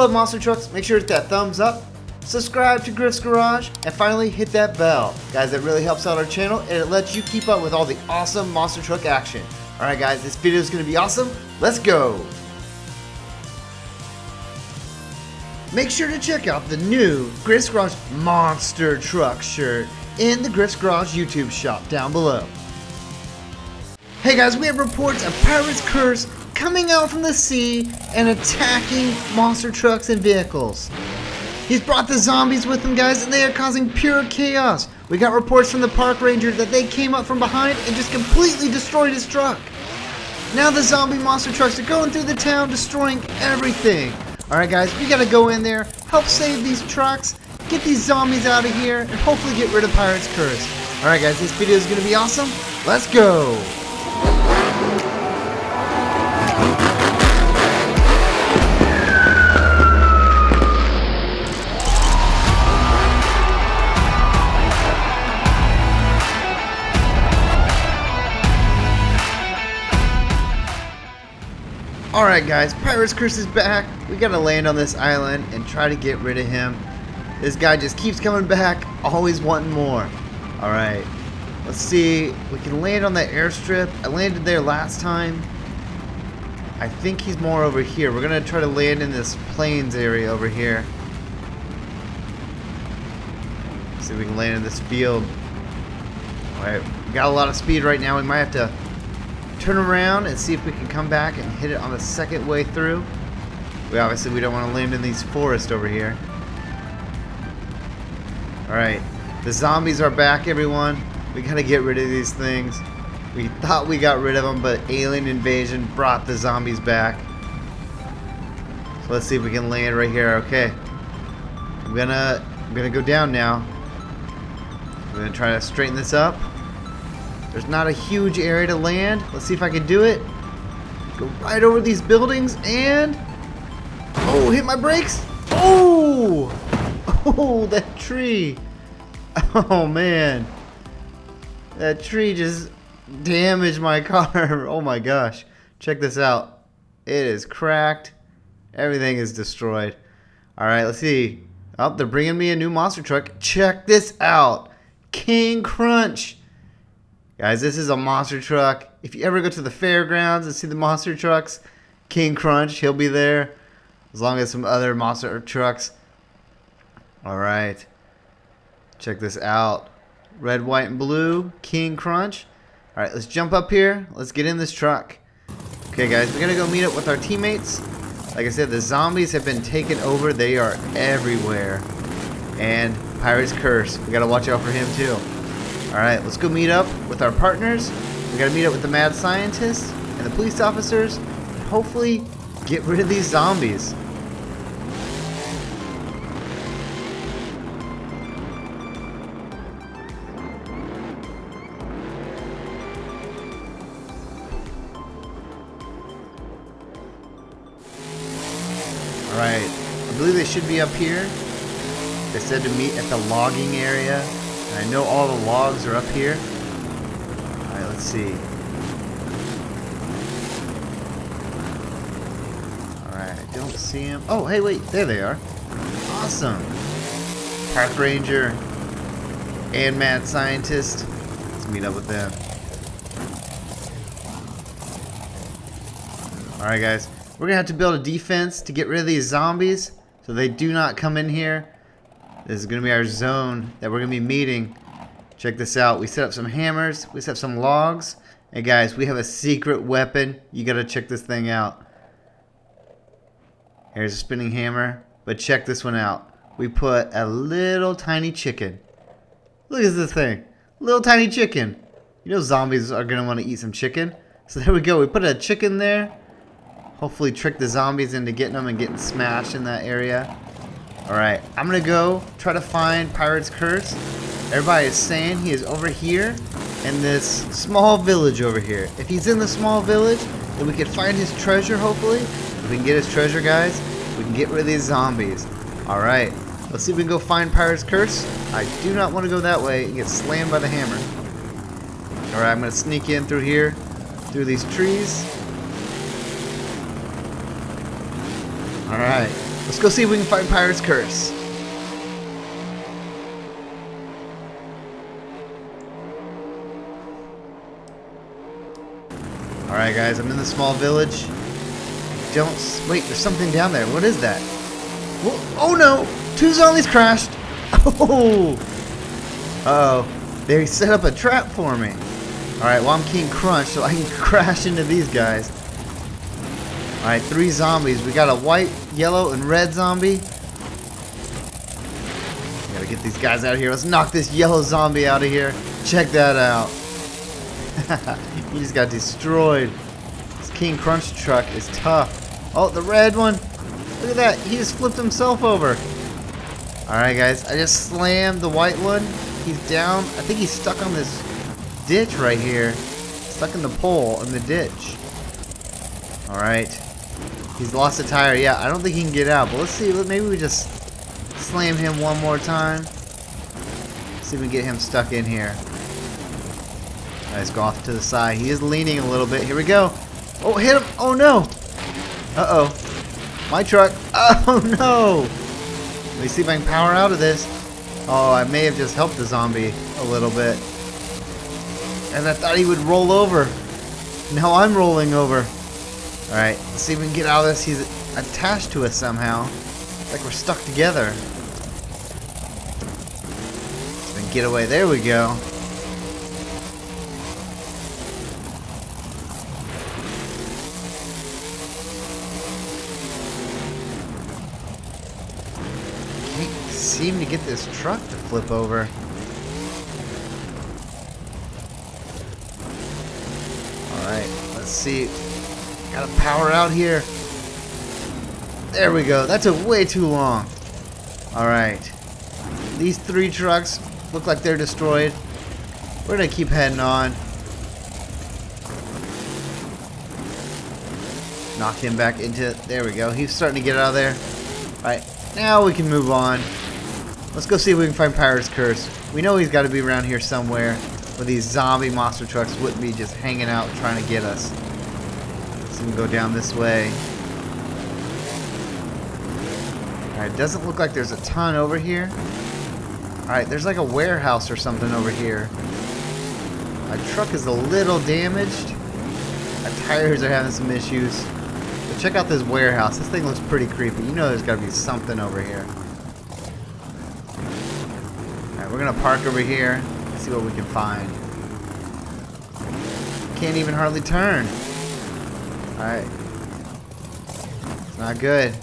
love monster trucks, make sure to hit that thumbs up, subscribe to Griff's Garage, and finally hit that bell. Guys, that really helps out our channel and it lets you keep up with all the awesome monster truck action. Alright guys, this video is going to be awesome. Let's go! Make sure to check out the new Griff's Garage Monster Truck shirt in the Griff's Garage YouTube shop down below. Hey guys, we have reports of Pirate's Curse coming out from the sea and attacking monster trucks and vehicles. He's brought the zombies with him, guys, and they are causing pure chaos. We got reports from the park ranger that they came up from behind and just completely destroyed his truck. Now the zombie monster trucks are going through the town, destroying everything. Alright guys, we gotta go in there, help save these trucks, get these zombies out of here, and hopefully get rid of Pirate's Curse. Alright guys, this video is gonna be awesome. Let's go! Alright guys, Pirate's Curse is back. We gotta land on this island and try to get rid of him. This guy just keeps coming back, always wanting more. Alright, let's see. We can land on that airstrip. I landed there last time. I think he's more over here. We're gonna try to land in this plains area over here. See if we can land in this field. Alright, we got a lot of speed right now. We might have to turn around and see if we can come back and hit it on the second way through. We don't want to land in these forests over here. Alright, the zombies are back, everyone. We gotta get rid of these things. We thought we got rid of them, but alien invasion brought the zombies back. So let's see if we can land right here. Okay, I'm gonna go down now. I'm gonna try to straighten this up. There's not a huge area to land. Let's see if I can do it. Go right over these buildings and... oh, hit my brakes. Oh! Oh, that tree. Oh, man. That tree just damaged my car. Oh, my gosh. Check this out. It is cracked. Everything is destroyed. Alright, let's see. Oh, they're bringing me a new monster truck. Check this out. King Krunch. Guys, this is a monster truck. If you ever go to the fairgrounds and see the monster trucks, King Krunch, he'll be there. As long as some other monster trucks. Alright. Check this out. Red, white, and blue. King Krunch. Alright, let's jump up here. Let's get in this truck. Okay, guys, we're going to go meet up with our teammates. Like I said, the zombies have been taken over. They are everywhere. And Pirate's Curse. We got to watch out for him, too. Alright, let's go meet up with our partners. We gotta meet up with the mad scientists and the police officers and hopefully get rid of these zombies. Alright, I believe they should be up here. They said to meet at the logging area. I know all the logs are up here. Alright, let's see. Alright, I don't see them. Oh, hey, wait, there they are. Awesome. Park Ranger and Mad Scientist. Let's meet up with them. Alright, guys. We're going to have to build a defense to get rid of these zombies so they do not come in here. This is going to be our zone that we're going to be meeting. Check this out. We set up some hammers. We set up some logs. And guys, we have a secret weapon. You got to check this thing out. Here's a spinning hammer. But check this one out. We put a little tiny chicken. Look at this thing. Little tiny chicken. You know zombies are going to want to eat some chicken. So there we go. We put a chicken there. Hopefully trick the zombies into getting them and getting smashed in that area. Alright, I'm going to go try to find Pirate's Curse. Everybody is saying he is over here in this small village over here. If he's in the small village, then we can find his treasure, hopefully. If we can get his treasure, guys, we can get rid of these zombies. Alright, let's see if we can go find Pirate's Curse. I do not want to go that way and get slammed by the hammer. Alright, I'm going to sneak in through here, through these trees. Alright, Let's go see if we can find Pirate's Curse. Alright guys, I'm in the small village. Wait, there's something down there. What is that? Whoa, oh no! 2 zombies crashed! Oh! Uh-oh. They set up a trap for me. Alright, well I'm King Krunch, so I can crash into these guys. Alright, 3 zombies. We got a white, yellow, and red zombie. Gotta get these guys out of here. Let's knock this yellow zombie out of here. Check that out. He just got destroyed. This King Krunch truck is tough. Oh, the red one. Look at that. He just flipped himself over. Alright, guys. I just slammed the white one. He's down. I think he's stuck on this ditch right here. Stuck in the pole in the ditch. Alright. He's lost a tire. Yeah, I don't think he can get out. But let's see. Maybe we just slam him one more time. See if we can get him stuck in here. Let's go off to the side. He is leaning a little bit. Here we go. Oh, hit him. Oh, no. Uh-oh. My truck. Oh, no. Let me see if I can power out of this. Oh, I may have just helped the zombie a little bit. And I thought he would roll over. Now I'm rolling over. Alright, let's see if we can get out of this. He's attached to us somehow. It's like we're stuck together. Then get away. There we go. Seem to get this truck to flip over. Alright, let's see. Gotta power out here. There we go. That took way too long. Alright. These 3 trucks look like they're destroyed. We're gonna keep heading on. Knock him back into it. There we go. He's starting to get out of there. Alright, now we can move on. Let's go see if we can find Pirate's Curse. We know he's got to be around here somewhere, where these zombie monster trucks wouldn't be just hanging out trying to get us. So we can go down this way. Alright, doesn't look like there's a ton over here. Alright, there's like a warehouse or something over here. My truck is a little damaged. My tires are having some issues. But check out this warehouse. This thing looks pretty creepy. You know there's got to be something over here. We're gonna park over here, see what we can find. Can't even hardly turn. Alright. It's not good.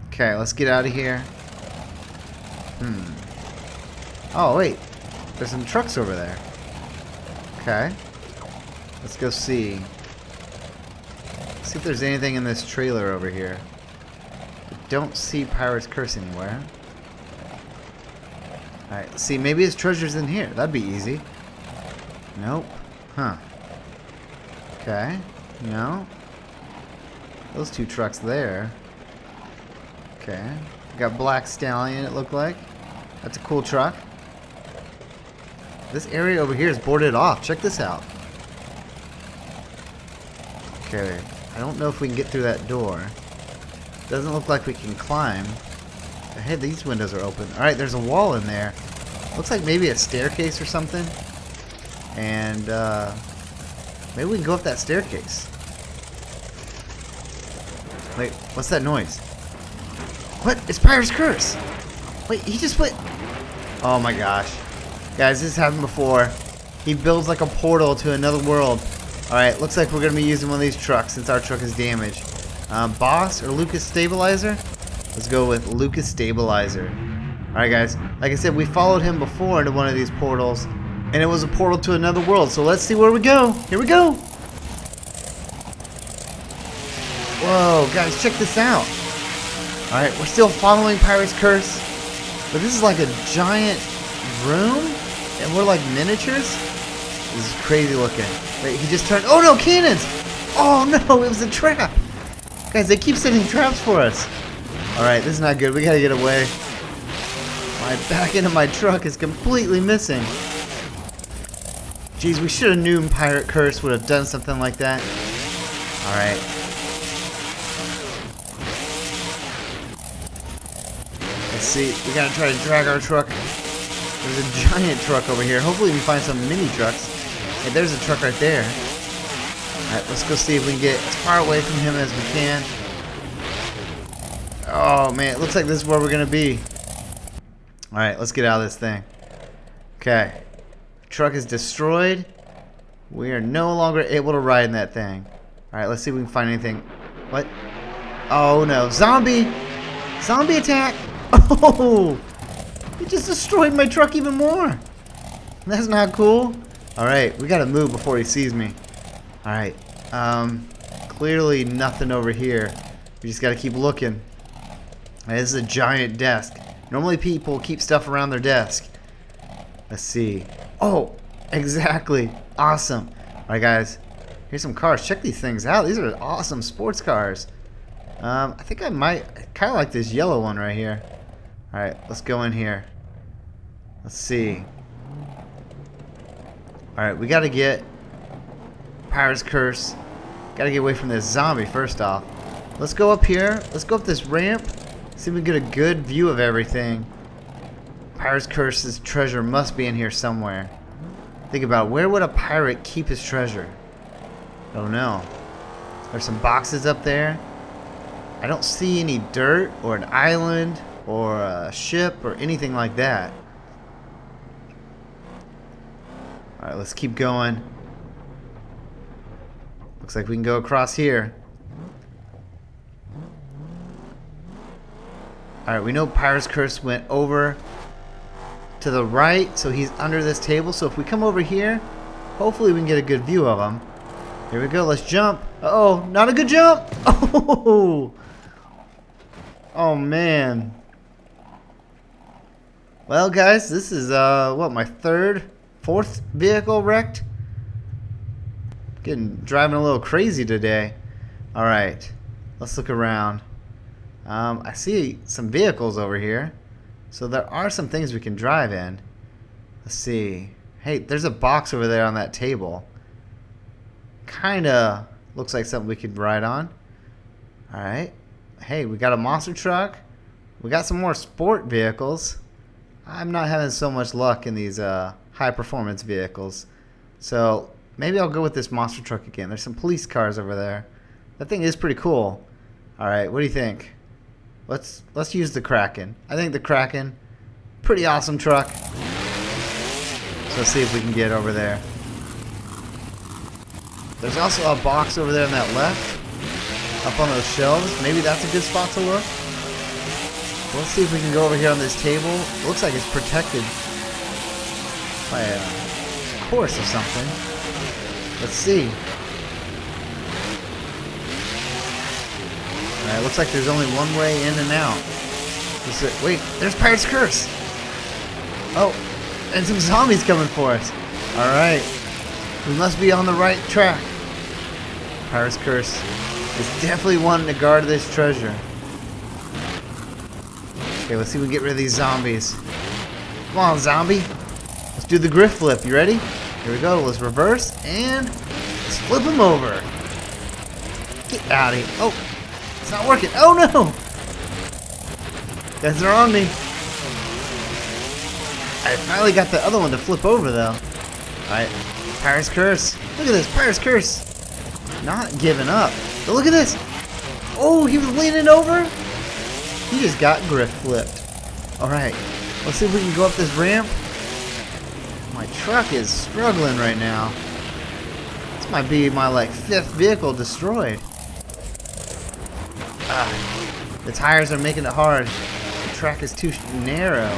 Okay, let's get out of here. Oh, wait. There's some trucks over there. Okay. Let's go see. See if there's anything in this trailer over here. I don't see Pirate's Curse anywhere. Alright, see, maybe his treasure's in here. That'd be easy. Nope. Huh. Okay. No. Those 2 trucks there. Okay. Got Black Stallion, it looked like. That's a cool truck. This area over here is boarded off. Check this out. Okay. I don't know if we can get through that door. Doesn't look like we can climb. Hey, these windows are open. Alright, there's a wall in there. Looks like maybe a staircase or something. And, maybe we can go up that staircase. Wait, what's that noise? What? It's Pirate's Curse! Wait, he just went... Oh my gosh. Guys, this happened before. He builds like a portal to another world. Alright, looks like we're going to be using one of these trucks since our truck is damaged. Boss or Lucas Stabilizer? Let's go with Lucas Stabilizer. Alright guys, like I said, we followed him before into one of these portals, and it was a portal to another world, so let's see where we go. Here we go! Whoa, guys, check this out. Alright, we're still following Pirate's Curse, but this is like a giant room, and we're like miniatures? This is crazy looking. Wait, he just turned... Oh no, cannons! Oh no, it was a trap! Guys, they keep setting traps for us. Alright, this is not good. We gotta get away. My back end of my truck is completely missing. Jeez, we should have known Pirate Curse would have done something like that. Alright. see. We gotta try to drag our truck. There's a giant truck over here. Hopefully we can find some mini trucks. Hey, there's a truck right there. Alright, let's go see if we can get as far away from him as we can. Oh man, it looks like this is where we're gonna be. Alright, let's get out of this thing. Okay. Truck is destroyed. We are no longer able to ride in that thing. Alright, let's see if we can find anything. What? Oh no. Zombie! Zombie attack! Oh! He just destroyed my truck even more. That's not cool. Alright, we gotta move before he sees me. Alright. Clearly nothing over here. We just gotta keep looking. This is a giant desk. Normally people keep stuff around their desk. Let's see. Oh! Exactly. Awesome. Alright guys. Here's some cars. Check these things out. These are awesome sports cars. I think I might kind of like this yellow one right here. Alright, let's go in here. Let's see. Alright, we gotta get Pirate's Curse. Gotta get away from this zombie first off. Let's go up here. Let's go up this ramp. See if we can get a good view of everything. Pirate's Curse's treasure must be in here somewhere. Think about it. Where would a pirate keep his treasure? I don't know. There's some boxes up there. I don't see any dirt or an island or a ship or anything like that. Alright, let's keep going. Looks like we can go across here. Alright, we know Pirate's Curse went over to the right, so he's under this table. So if we come over here, hopefully we can get a good view of him. Here we go, let's jump. Uh-oh, not a good jump! Oh! Oh man. Well guys, this is what, my fourth vehicle wrecked? Driving a little crazy today. Alright, let's look around. I see some vehicles over here. So there are some things we can drive in. Let's see. Hey, there's a box over there on that table. Kinda looks like something we could ride on. Alright. Hey, we got a monster truck. We got some more sport vehicles. I'm not having so much luck in these high performance vehicles. So maybe I'll go with this monster truck again. There's some police cars over there. That thing is pretty cool. Alright, what do you think? Let's use the Kraken. I think the Kraken, pretty awesome truck. So let's see if we can get over there. There's also a box over there on that left. Up on those shelves. Maybe that's a good spot to look. Let's see if we can go over here on this table. It looks like it's protected by a course or something. Let's see. Alright, looks like there's only one way in and out. Wait, there's Pirate's Curse! Oh, and some zombies coming for us. Alright, we must be on the right track. Pirate's Curse is definitely wanting to guard this treasure. Okay, let's see if we can get rid of these zombies. Come on, zombie. Let's do the griff flip. You ready? Here we go. Let's reverse and let's flip him over. Get out of here. Oh, it's not working. Oh no! Guys are on me. I finally got the other one to flip over though. Alright, Pirate's Curse. Look at this, Pirate's Curse. Not giving up. But look at this. Oh, he was leaning over. He just got griff flipped. Alright, let's see if we can go up this ramp. My truck is struggling right now. This might be my like 5th vehicle destroyed. The tires are making it hard. The track is too narrow.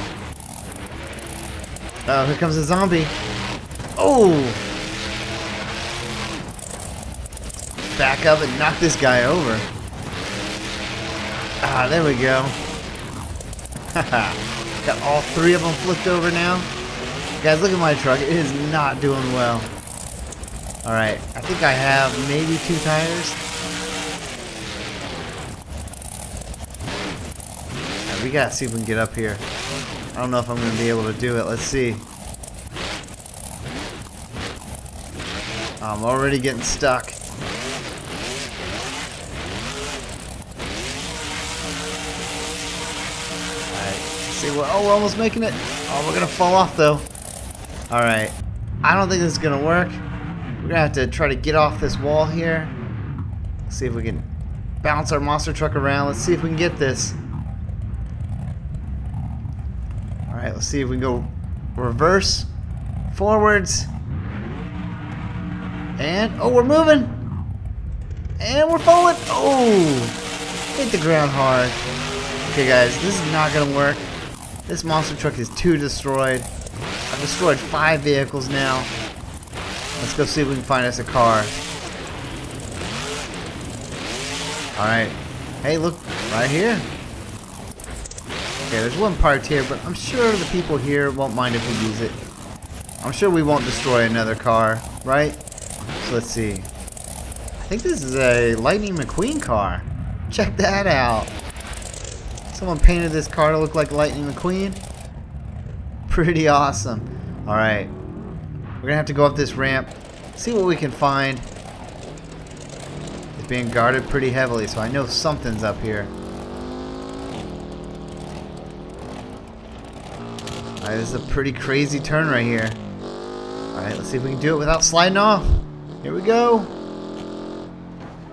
Oh, here comes a zombie. Oh! Back up and knock this guy over. Ah, there we go. Got all 3 of them flipped over now. Guys, look at my truck. It is not doing well. Alright, I think I have maybe 2 tires. Right, we gotta see if we can get up here. I don't know if I'm gonna be able to do it. Let's see. I'm already getting stuck. See, we're almost making it. Oh, we're gonna fall off though. All right, I don't think this is gonna work. We're gonna have to try to get off this wall here. See if we can bounce our monster truck around. Let's see if we can get this. All right, let's see if we can go reverse, forwards, and oh, we're moving, and we're falling. Oh, hit the ground hard. Okay, guys, this is not gonna work. This monster truck is too destroyed. I've destroyed 5 vehicles now. Let's go see if we can find us a car. Alright. Hey, look, right here. Okay, there's one parked here, but I'm sure the people here won't mind if we use it. I'm sure we won't destroy another car, right? So let's see. I think this is a Lightning McQueen car. Check that out. Someone painted this car to look like Lightning McQueen. Pretty awesome. Alright. We're going to have to go up this ramp. See what we can find. It's being guarded pretty heavily, so I know something's up here. Alright, this is a pretty crazy turn right here. Alright, let's see if we can do it without sliding off. Here we go.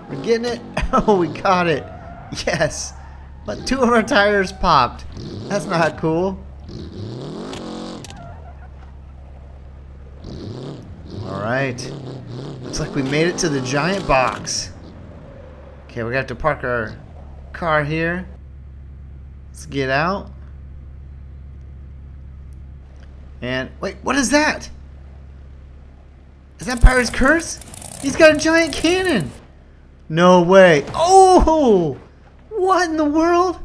We're getting it. Oh, we got it. Yes. But 2 of our tires popped. That's not cool. Alright. Looks like we made it to the giant box. Okay, we're gonna have to park our car here. Let's get out. And wait, what is that? Is that Pirate's Curse? He's got a giant cannon. No way. Oh! What in the world?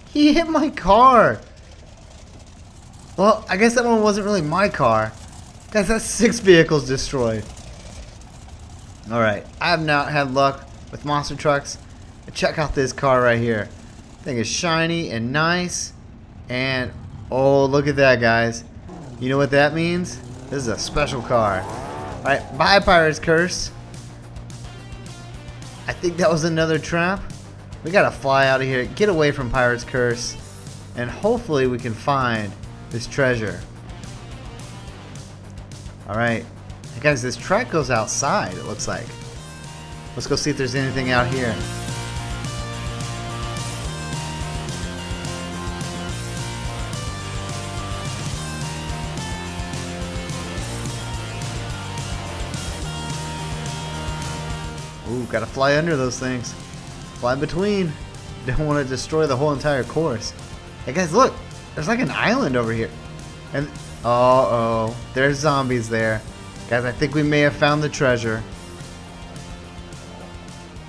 He hit my car. Well, I guess that one wasn't really my car. Guys, that's 6 vehicles destroyed. Alright, I have not had luck with monster trucks. But check out this car right here. Thing is shiny and nice. And, oh, look at that, guys. You know what that means? This is a special car. Alright, bye, Pirate's Curse. I think that was another trap. We gotta fly out of here, get away from Pirate's Curse, and hopefully we can find this treasure. Alright. Hey guys, this track goes outside, it looks like. Let's go see if there's anything out here. Ooh, gotta fly under those things. Fly between. Don't want to destroy the whole entire course. Hey guys, look! There's like an island over here. And uh-oh, there's zombies there. Guys, I think we may have found the treasure.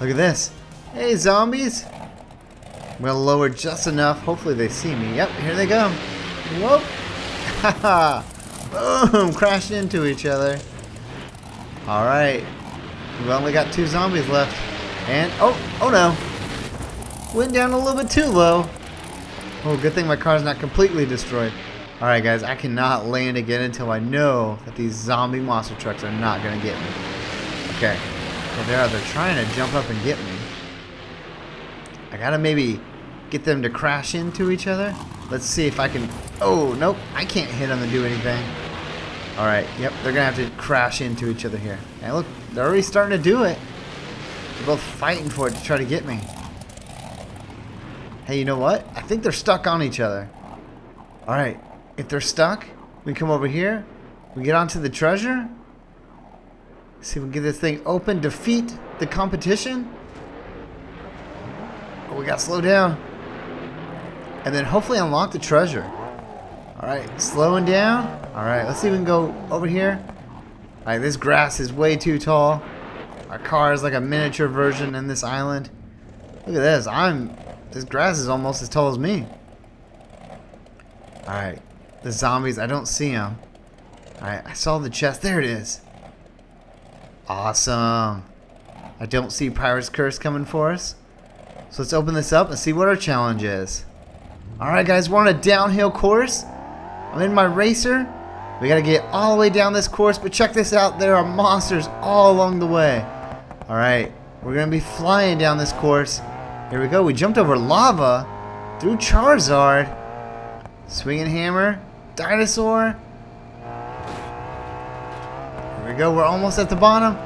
Look at this. Hey, zombies! I'm gonna lower just enough. Hopefully they see me. Yep, here they go. Whoop! Haha! Boom! Crashed into each other. Alright. We've only got 2 zombies left. And, oh no. Went down a little bit too low. Oh, good thing my car's not completely destroyed. Alright guys, I cannot land again until I know that these zombie monster trucks are not going to get me. Okay. Well, they're trying to jump up and get me. I gotta maybe get them to crash into each other. Let's see if I can... Oh, nope. I can't hit them and do anything. Alright, yep. They're going to have to crash into each other here. And look, they're already starting to do it. They're both fighting for it to try to get me. Hey, you know what? I think they're stuck on each other. Alright, if they're stuck, we come over here. We get onto the treasure. See if we can get this thing open. Defeat the competition. Oh, we gotta slow down. And then hopefully unlock the treasure. Alright, slowing down. Alright, let's see if we can go over here. Alright, this grass is way too tall. Our car is like a miniature version in this island. Look at this. This grass is almost as tall as me. Alright. The zombies, I don't see them. Alright, I saw the chest. There it is. Awesome. I don't see Pirate's Curse coming for us. So let's open this up and see what our challenge is. Alright guys, we're on a downhill course. I'm in my racer. We gotta get all the way down this course, but check this out. There are monsters all along the way. Alright, we're gonna be flying down this course. Here we go. We jumped over lava through Charizard. Swinging hammer. Dinosaur. Here we go. We're almost at the bottom.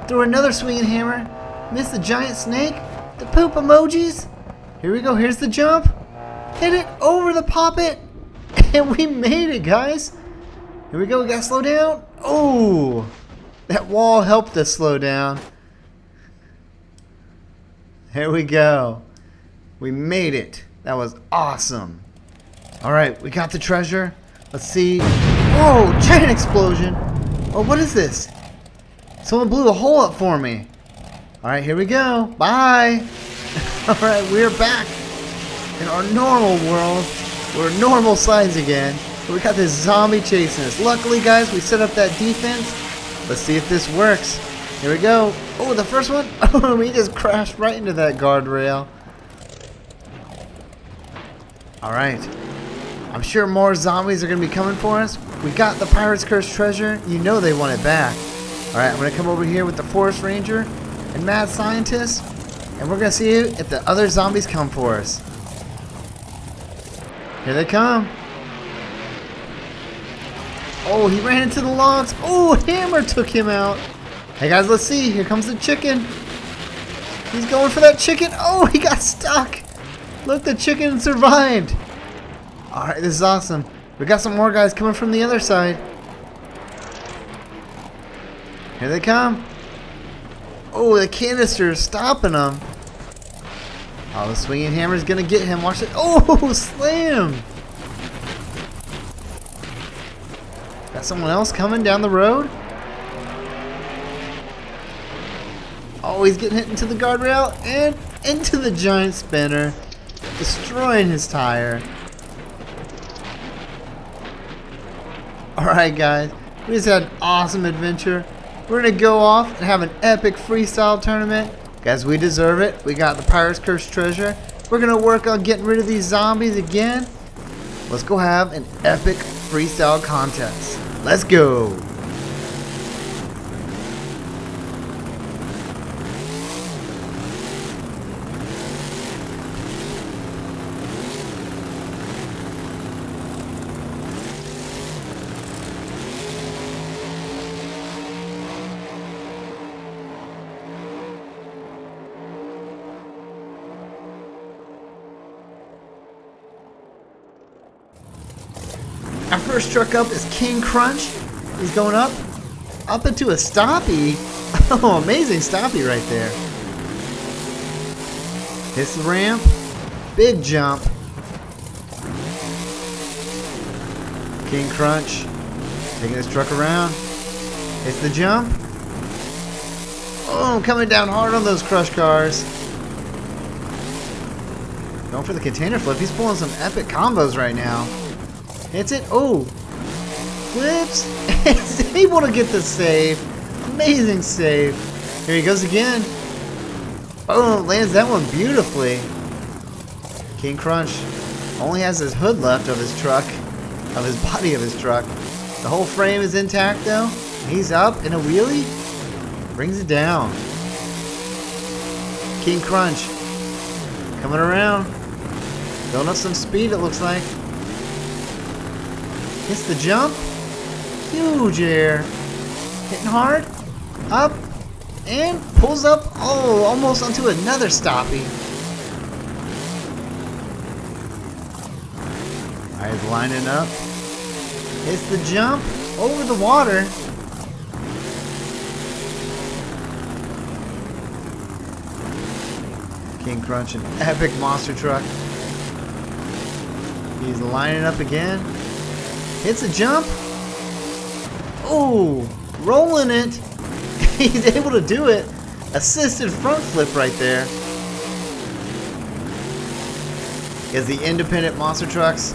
Throw another swinging hammer. Miss the giant snake. The poop emojis. Here we go. Here's the jump. Hit it over the poppet. And we made it, guys. Here we go. We got to slow down. Oh, that wall helped us slow down. There we go. We made it. That was awesome. All right, we got the treasure. Let's see. Whoa, giant explosion. Oh, what is this? Someone blew a hole up for me. All right, here we go. Bye. All right, we're back in our normal world. We're normal size again. We got this zombie chasing us. Luckily, guys, we set up that defense. Let's see if this works. Here we go. Oh, the first one. Oh, he just crashed right into that guardrail. All right. I'm sure more zombies are going to be coming for us. We got the Pirate's Curse treasure. You know they want it back. All right, I'm going to come over here with the Forest Ranger and Mad Scientist. And we're going to see if the other zombies come for us. Here they come. Oh, he ran into the logs. Oh, hammer took him out. Hey, guys, let's see. Here comes the chicken. He's going for that chicken. Oh, he got stuck. Look, the chicken survived. All right, this is awesome. We got some more guys coming from the other side. Here they come. Oh, the canister is stopping them. Oh, the swinging hammer is going to get him. Watch it. Oh, slam. Got someone else coming down the road. Oh, he's getting hit into the guardrail and into the giant spinner, destroying his tire. Alright, guys, we just had an awesome adventure. We're going to go off and have an epic freestyle tournament. Guys, we deserve it. We got the Pirate's Curse treasure. We're going to work on getting rid of these zombies again. Let's go have an epic freestyle contest. Let's go. Our first truck up is King Krunch. He's going up into a stoppie. Oh, amazing stoppie right there. Hits the ramp. Big jump. King Krunch taking his truck around. Hits the jump. Oh, coming down hard on those crush cars. Going for the container flip. He's pulling some epic combos right now. Hits it. Oh. Flips. He's able to get the save. Amazing save. Here he goes again. Oh, lands that one beautifully. King Krunch only has his hood left of his truck. Of his body of his truck. The whole frame is intact though. He's up in a wheelie. Brings it down. King Krunch coming around. Building up some speed it looks like. Hits the jump. Huge air. Hitting hard. Up. And pulls up. Oh, almost onto another stoppie. Alright, he's lining up. Hits the jump. Over the water. King Krunch, an epic monster truck. He's lining up again. Hits a jump. Oh, rolling it. He's able to do it. Assisted front flip right there. Because the independent monster trucks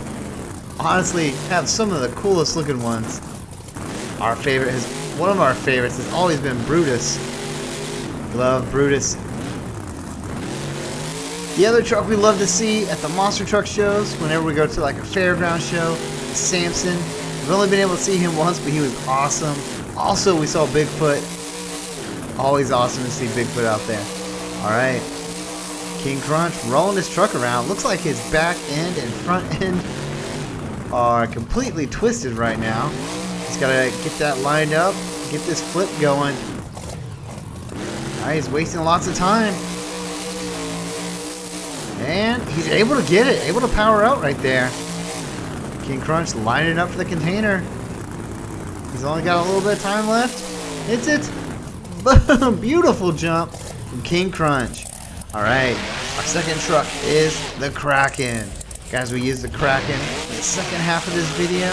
honestly have some of the coolest looking ones. Our favorite is one of our favorites has always been Brutus. Love Brutus. The other truck we love to see at the monster truck shows, whenever we go to like a fairground show, is Samson. We've only been able to see him once, but he was awesome. Also, we saw Bigfoot. Always awesome to see Bigfoot out there. Alright. King Krunch rolling his truck around. Looks like his back end and front end are completely twisted right now. Just gotta get that lined up, get this flip going. Alright, he's wasting lots of time. And he's able to get it, able to power out right there. King Krunch lining up for the container. He's only got a little bit of time left. Hits it. Boom! Beautiful jump from King Krunch. Alright, our second truck is the Kraken. Guys, we used the Kraken in the second half of this video.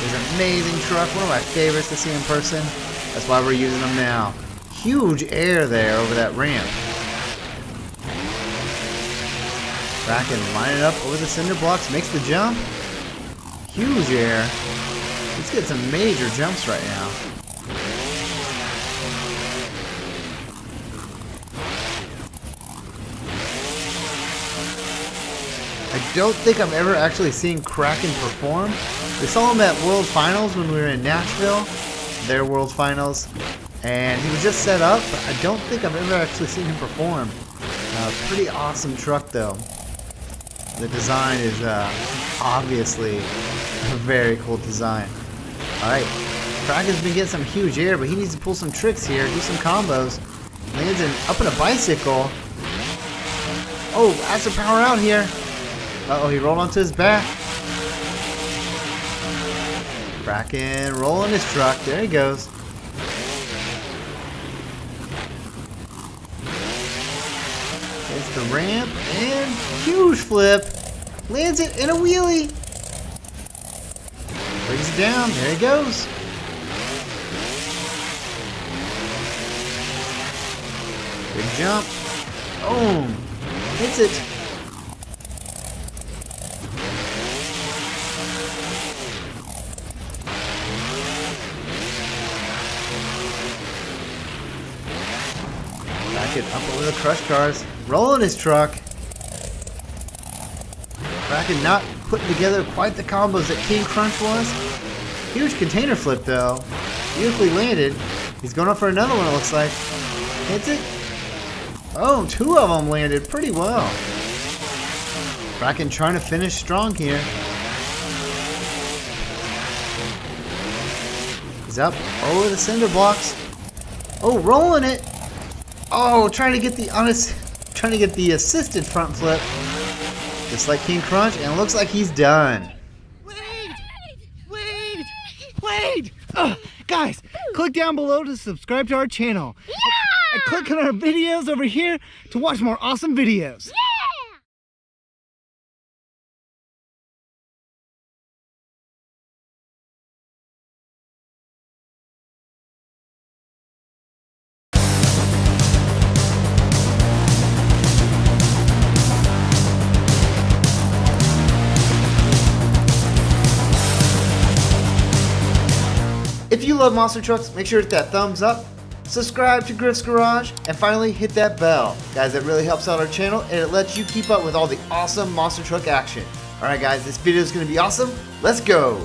It's an amazing truck, one of my favorites to see in person. That's why we're using them now. Huge air there over that ramp. Kraken lining up over the cinder blocks, makes the jump. Huge air. Let's get some major jumps right now. I don't think I've ever actually seen Kraken perform. We saw him at World Finals when we were in Nashville, their World Finals, and he was just set up, but I don't think I've ever actually seen him perform. Pretty awesome truck though. The design is obviously a very cool design. Alright, Kraken's been getting some huge air, but he needs to pull some tricks here, do some combos. Lands up in a bicycle. Oh, has to power out here. Uh-oh, he rolled onto his back. Kraken rolling his truck. There he goes. It's the ramp and huge flip. Lands it in a wheelie. Brings it down. There he goes. Big jump. Boom. Hits it. Kraken up over the crush cars. Rolling his truck. Kraken not putting together quite the combos that King Krunch was. Huge container flip though. Beautifully landed. He's going up for another one, it looks like. Hits it. Oh, two of them landed pretty well. Kraken trying to finish strong here. He's up over the cinder blocks. Oh, rolling it. Oh, trying to get the assisted front flip. Just like King Krunch, and it looks like he's done. Wait! Guys, click down below to subscribe to our channel. Yeah! And click on our videos over here to watch more awesome videos. Yeah! If you love monster trucks, make sure to hit that thumbs up, subscribe to Griff's Garage, and finally hit that bell. Guys, that really helps out our channel and it lets you keep up with all the awesome monster truck action. Alright guys, this video is going to be awesome. Let's go!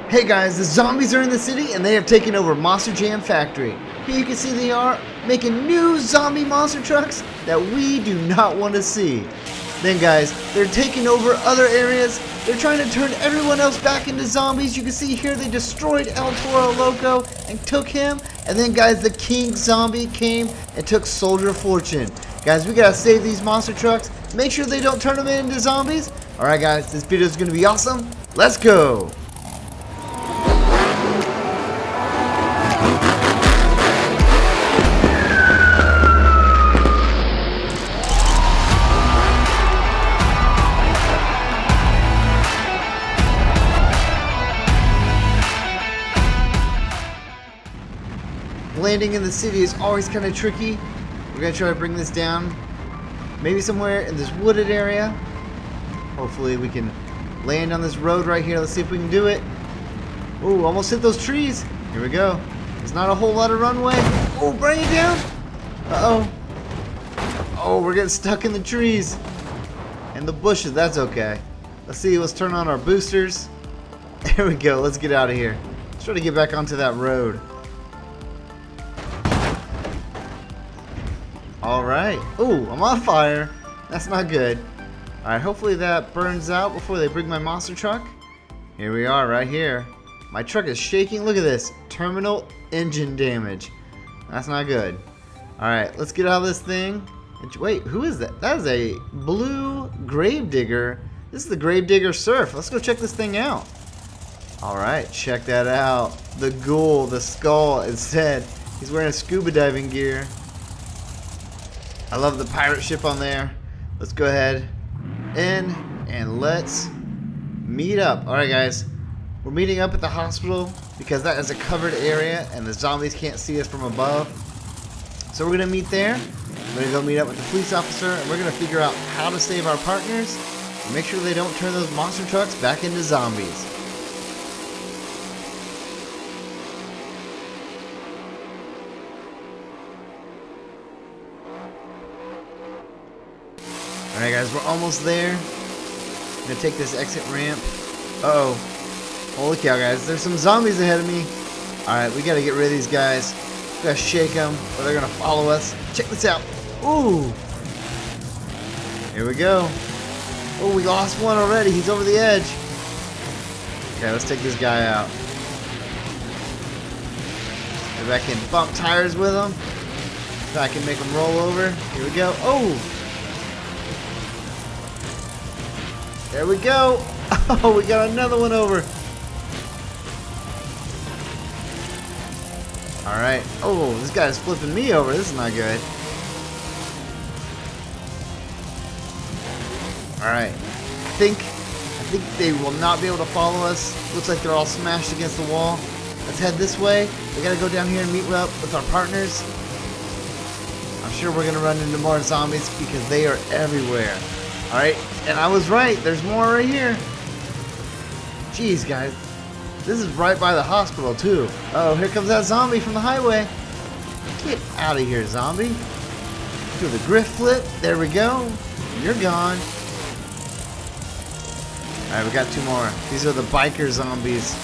Hey guys, the zombies are in the city and they have taken over Monster Jam Factory. Here you can see they are making new zombie monster trucks that we do not want to see. Then guys, they're taking over other areas. They're trying to turn everyone else back into zombies. You can see here they destroyed El Toro Loco and took him. And then guys, the King Zombie came and took Soldier of Fortune. Guys, we gotta save these monster trucks. Make sure they don't turn them into zombies. Alright guys, this video is gonna be awesome. Let's go! Landing in the city is always kind of tricky. We're going to try to bring this down maybe somewhere in this wooded area. Hopefully we can land on this road right here. Let's see if we can do it. Ooh, almost hit those trees. Here we go. There's not a whole lot of runway. Oh, bring it down. Uh-oh. Oh, we're getting stuck in the trees and the bushes. That's okay. Let's see. Let's turn on our boosters. There we go. Let's get out of here. Let's try to get back onto that road. Alright. Ooh, I'm on fire. That's not good. Alright, hopefully that burns out before they bring my monster truck. Here we are, right here. My truck is shaking. Look at this. Terminal engine damage. That's not good. Alright, let's get out of this thing. Wait, who is that? That is a blue Gravedigger. This is the Gravedigger Surf. Let's go check this thing out. Alright, check that out. The ghoul, the skull instead. He's wearing scuba diving gear. I love the pirate ship on there. Let's go ahead in and let's meet up. Alright guys, we're meeting up at the hospital because that is a covered area and the zombies can't see us from above. So we're going to meet there. We're going to go meet up with the police officer and we're going to figure out how to save our partners and make sure they don't turn those monster trucks back into zombies. Alright guys, we're almost there. I'm gonna take this exit ramp. Uh-oh. Holy cow guys, there's some zombies ahead of me. Alright, we gotta get rid of these guys. We gotta shake them or they're gonna follow us. Check this out. Ooh. Here we go. Oh, we lost one already. He's over the edge. Okay, let's take this guy out. Maybe I can bump tires with him. If I can make him roll over. Here we go. Oh! There we go. Oh, we got another one over. Alright. Oh, this guy's flipping me over. This is not good. Alright. I think they will not be able to follow us. Looks like they're all smashed against the wall. Let's head this way. We gotta go down here and meet up with our partners. I'm sure we're gonna run into more zombies because they are everywhere. Alright, and I was right. There's more right here. Jeez, guys. This is right by the hospital, too. Oh, here comes that zombie from the highway. Get out of here, zombie. Do the griff flip. There we go. You're gone. Alright, we got two more. These are the biker zombies.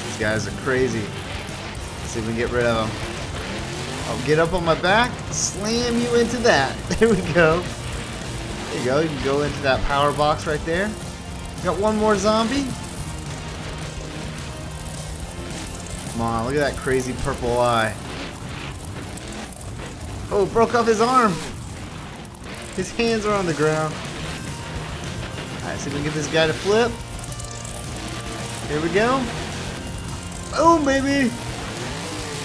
These guys are crazy. Let's see if we can get rid of them. I'll get up on my back, slam you into that. There we go. There you go. You can go into that power box right there. Got one more zombie. Come on, look at that crazy purple eye. Oh, broke off his arm. His hands are on the ground. Alright, see if we can get this guy to flip. Here we go. Boom, baby.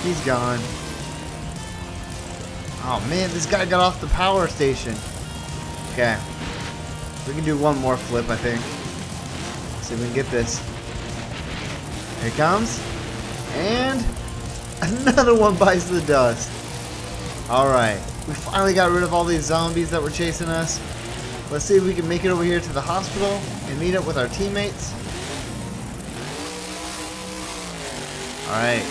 He's gone. Oh man, this guy got off the power station. Okay. We can do one more flip, I think. Let's see if we can get this. Here it comes. And another one bites the dust. Alright. We finally got rid of all these zombies that were chasing us. Let's see if we can make it over here to the hospital and meet up with our teammates. Alright.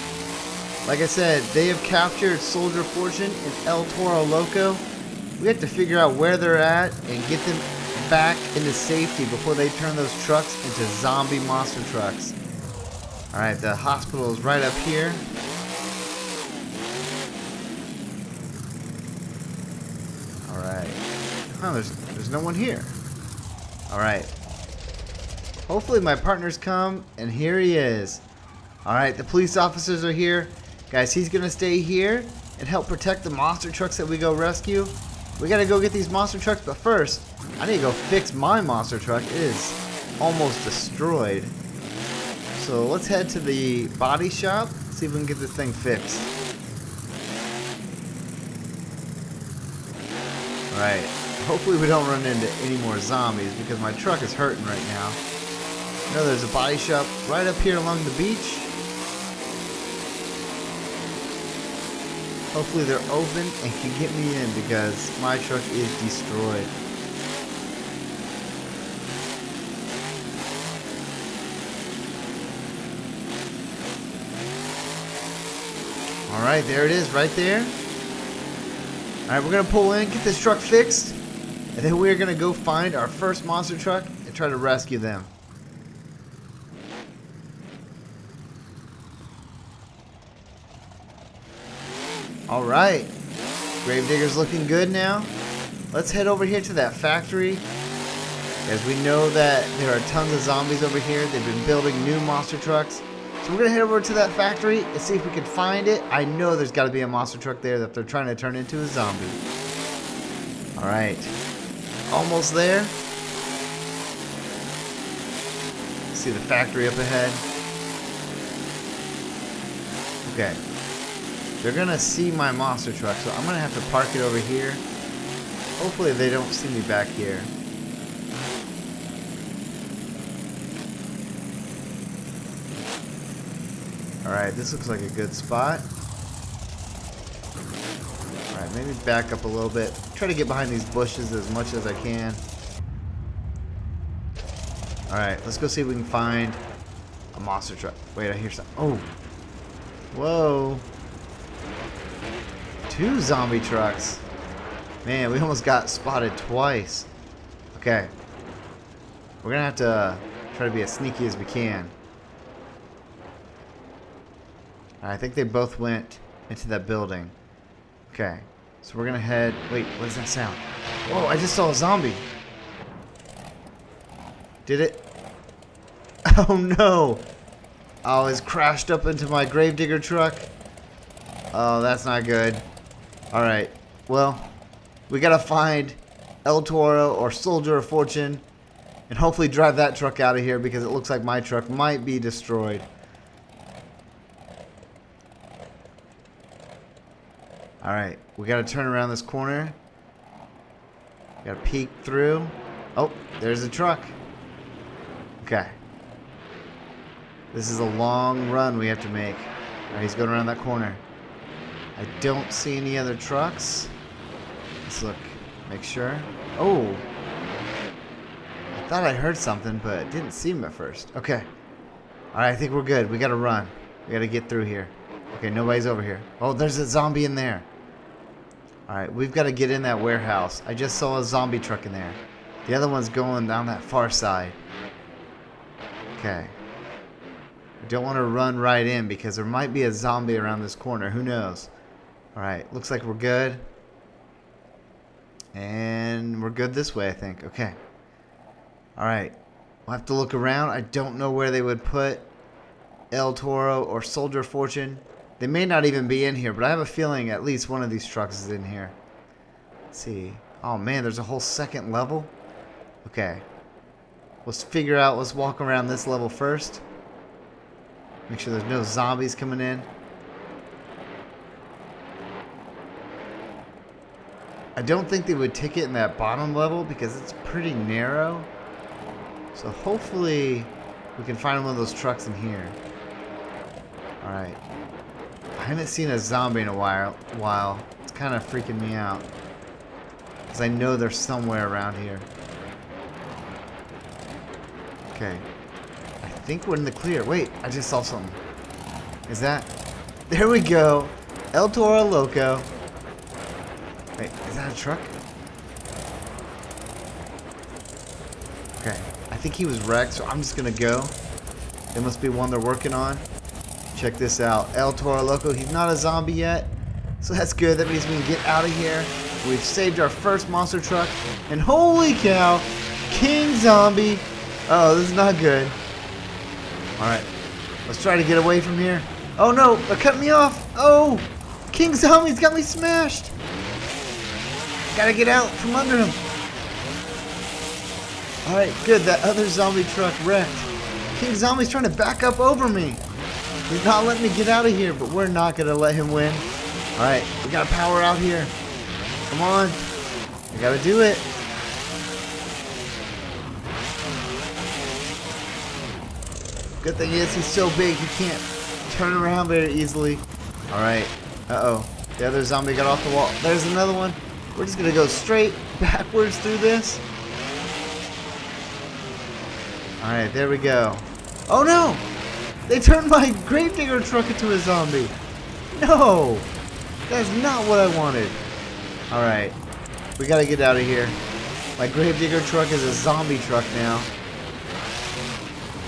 Like I said, they have captured Soldier Fortune and El Toro Loco. We have to figure out where they're at and get them back into safety before they turn those trucks into zombie monster trucks. Alright, the hospital is right up here. Alright. Oh, there's no one here. Alright. Hopefully my partners come, and here he is. Alright, the police officers are here. Guys, he's going to stay here and help protect the monster trucks that we go rescue. We got to go get these monster trucks, but first, I need to go fix my monster truck. It is almost destroyed. So let's head to the body shop, see if we can get this thing fixed. Alright, hopefully we don't run into any more zombies because my truck is hurting right now. I know there's a body shop right up here along the beach. Hopefully they're open and can get me in because my truck is destroyed. Alright, there it is, right there. Alright, we're going to pull in, get this truck fixed, and then we're going to go find our first monster truck and try to rescue them. Alright, Gravedigger's looking good now. let's head over here to that factory. As we know that there are tons of zombies over here. They've been building new monster trucks. So we're going to head over to that factory and see if we can find it. I know there's got to be a monster truck there that they're trying to turn into a zombie. Alright. Almost there. See the factory up ahead. Okay. They're going to see my monster truck, so I'm going to have to park it over here. Hopefully they don't see me back here. Alright, this looks like a good spot. Alright, maybe back up a little bit. Try to get behind these bushes as much as I can. Alright, let's go see if we can find a monster truck. Wait, I hear something. Oh. Whoa. 2 zombie trucks. Man, we almost got spotted twice. Okay. We're gonna have to try to be as sneaky as we can. I think they both went into that building. Okay. So we're gonna head... Wait, what does that sound? Whoa, I just saw a zombie. Did it? Oh no! Oh, it's crashed up into my gravedigger truck. Oh, that's not good. Alright. Well, we gotta find El Toro or Soldier of Fortune and hopefully drive that truck out of here because it looks like my truck might be destroyed. Alright, we gotta turn around this corner. Gotta peek through. Oh, there's a truck. Okay. This is a long run we have to make. Alright, he's going around that corner. I don't see any other trucks. Let's look. Make sure. Oh! I thought I heard something, but it didn't see him at first. Okay. Alright, I think we're good. We gotta run. We gotta get through here. Okay, nobody's over here. Oh, there's a zombie in there. Alright, we've got to get in that warehouse. I just saw a zombie truck in there. The other one's going down that far side. Okay. We don't want to run right in because there might be a zombie around this corner. Who knows? Alright, looks like we're good. And we're good this way, I think. Okay. Alright. We'll have to look around. I don't know where they would put El Toro or Soldier of Fortune. They may not even be in here, but I have a feeling at least one of these trucks is in here. Let's see. Oh man, there's a whole second level? Okay. Let's figure out, let's walk around this level first. Make sure there's no zombies coming in. I don't think they would take it in that bottom level because it's pretty narrow. So hopefully we can find one of those trucks in here. Alright. I haven't seen a zombie in a while. It's kind of freaking me out. Because I know they're somewhere around here. Okay. I think we're in the clear. Wait, I just saw something. Is that... There we go. El Toro Loco. Wait, is that a truck? Okay. I think he was wrecked, so I'm just going to go. There must be one they're working on. Check this out. El Toro Loco. He's not a zombie yet. So that's good. That means we can get out of here. We've saved our first monster truck. And holy cow. King Zombie. Oh, this is not good. Alright. Let's try to get away from here. Oh no. They're cutting me off. Oh. King Zombie's got me smashed. Gotta get out from under him. Alright. Good. That other zombie truck wrecked. King Zombie's trying to back up over me. He's not letting me get out of here, but we're not going to let him win. Alright, we got to power out here. Come on. We got to do it. Good thing is he's so big he can't turn around very easily. Alright. Uh-oh. The other zombie got off the wall. There's another one. We're just going to go straight backwards through this. Alright, there we go. Oh no! They turned my gravedigger truck into a zombie. No! That's not what I wanted. Alright. We gotta get out of here. My gravedigger truck is a zombie truck now.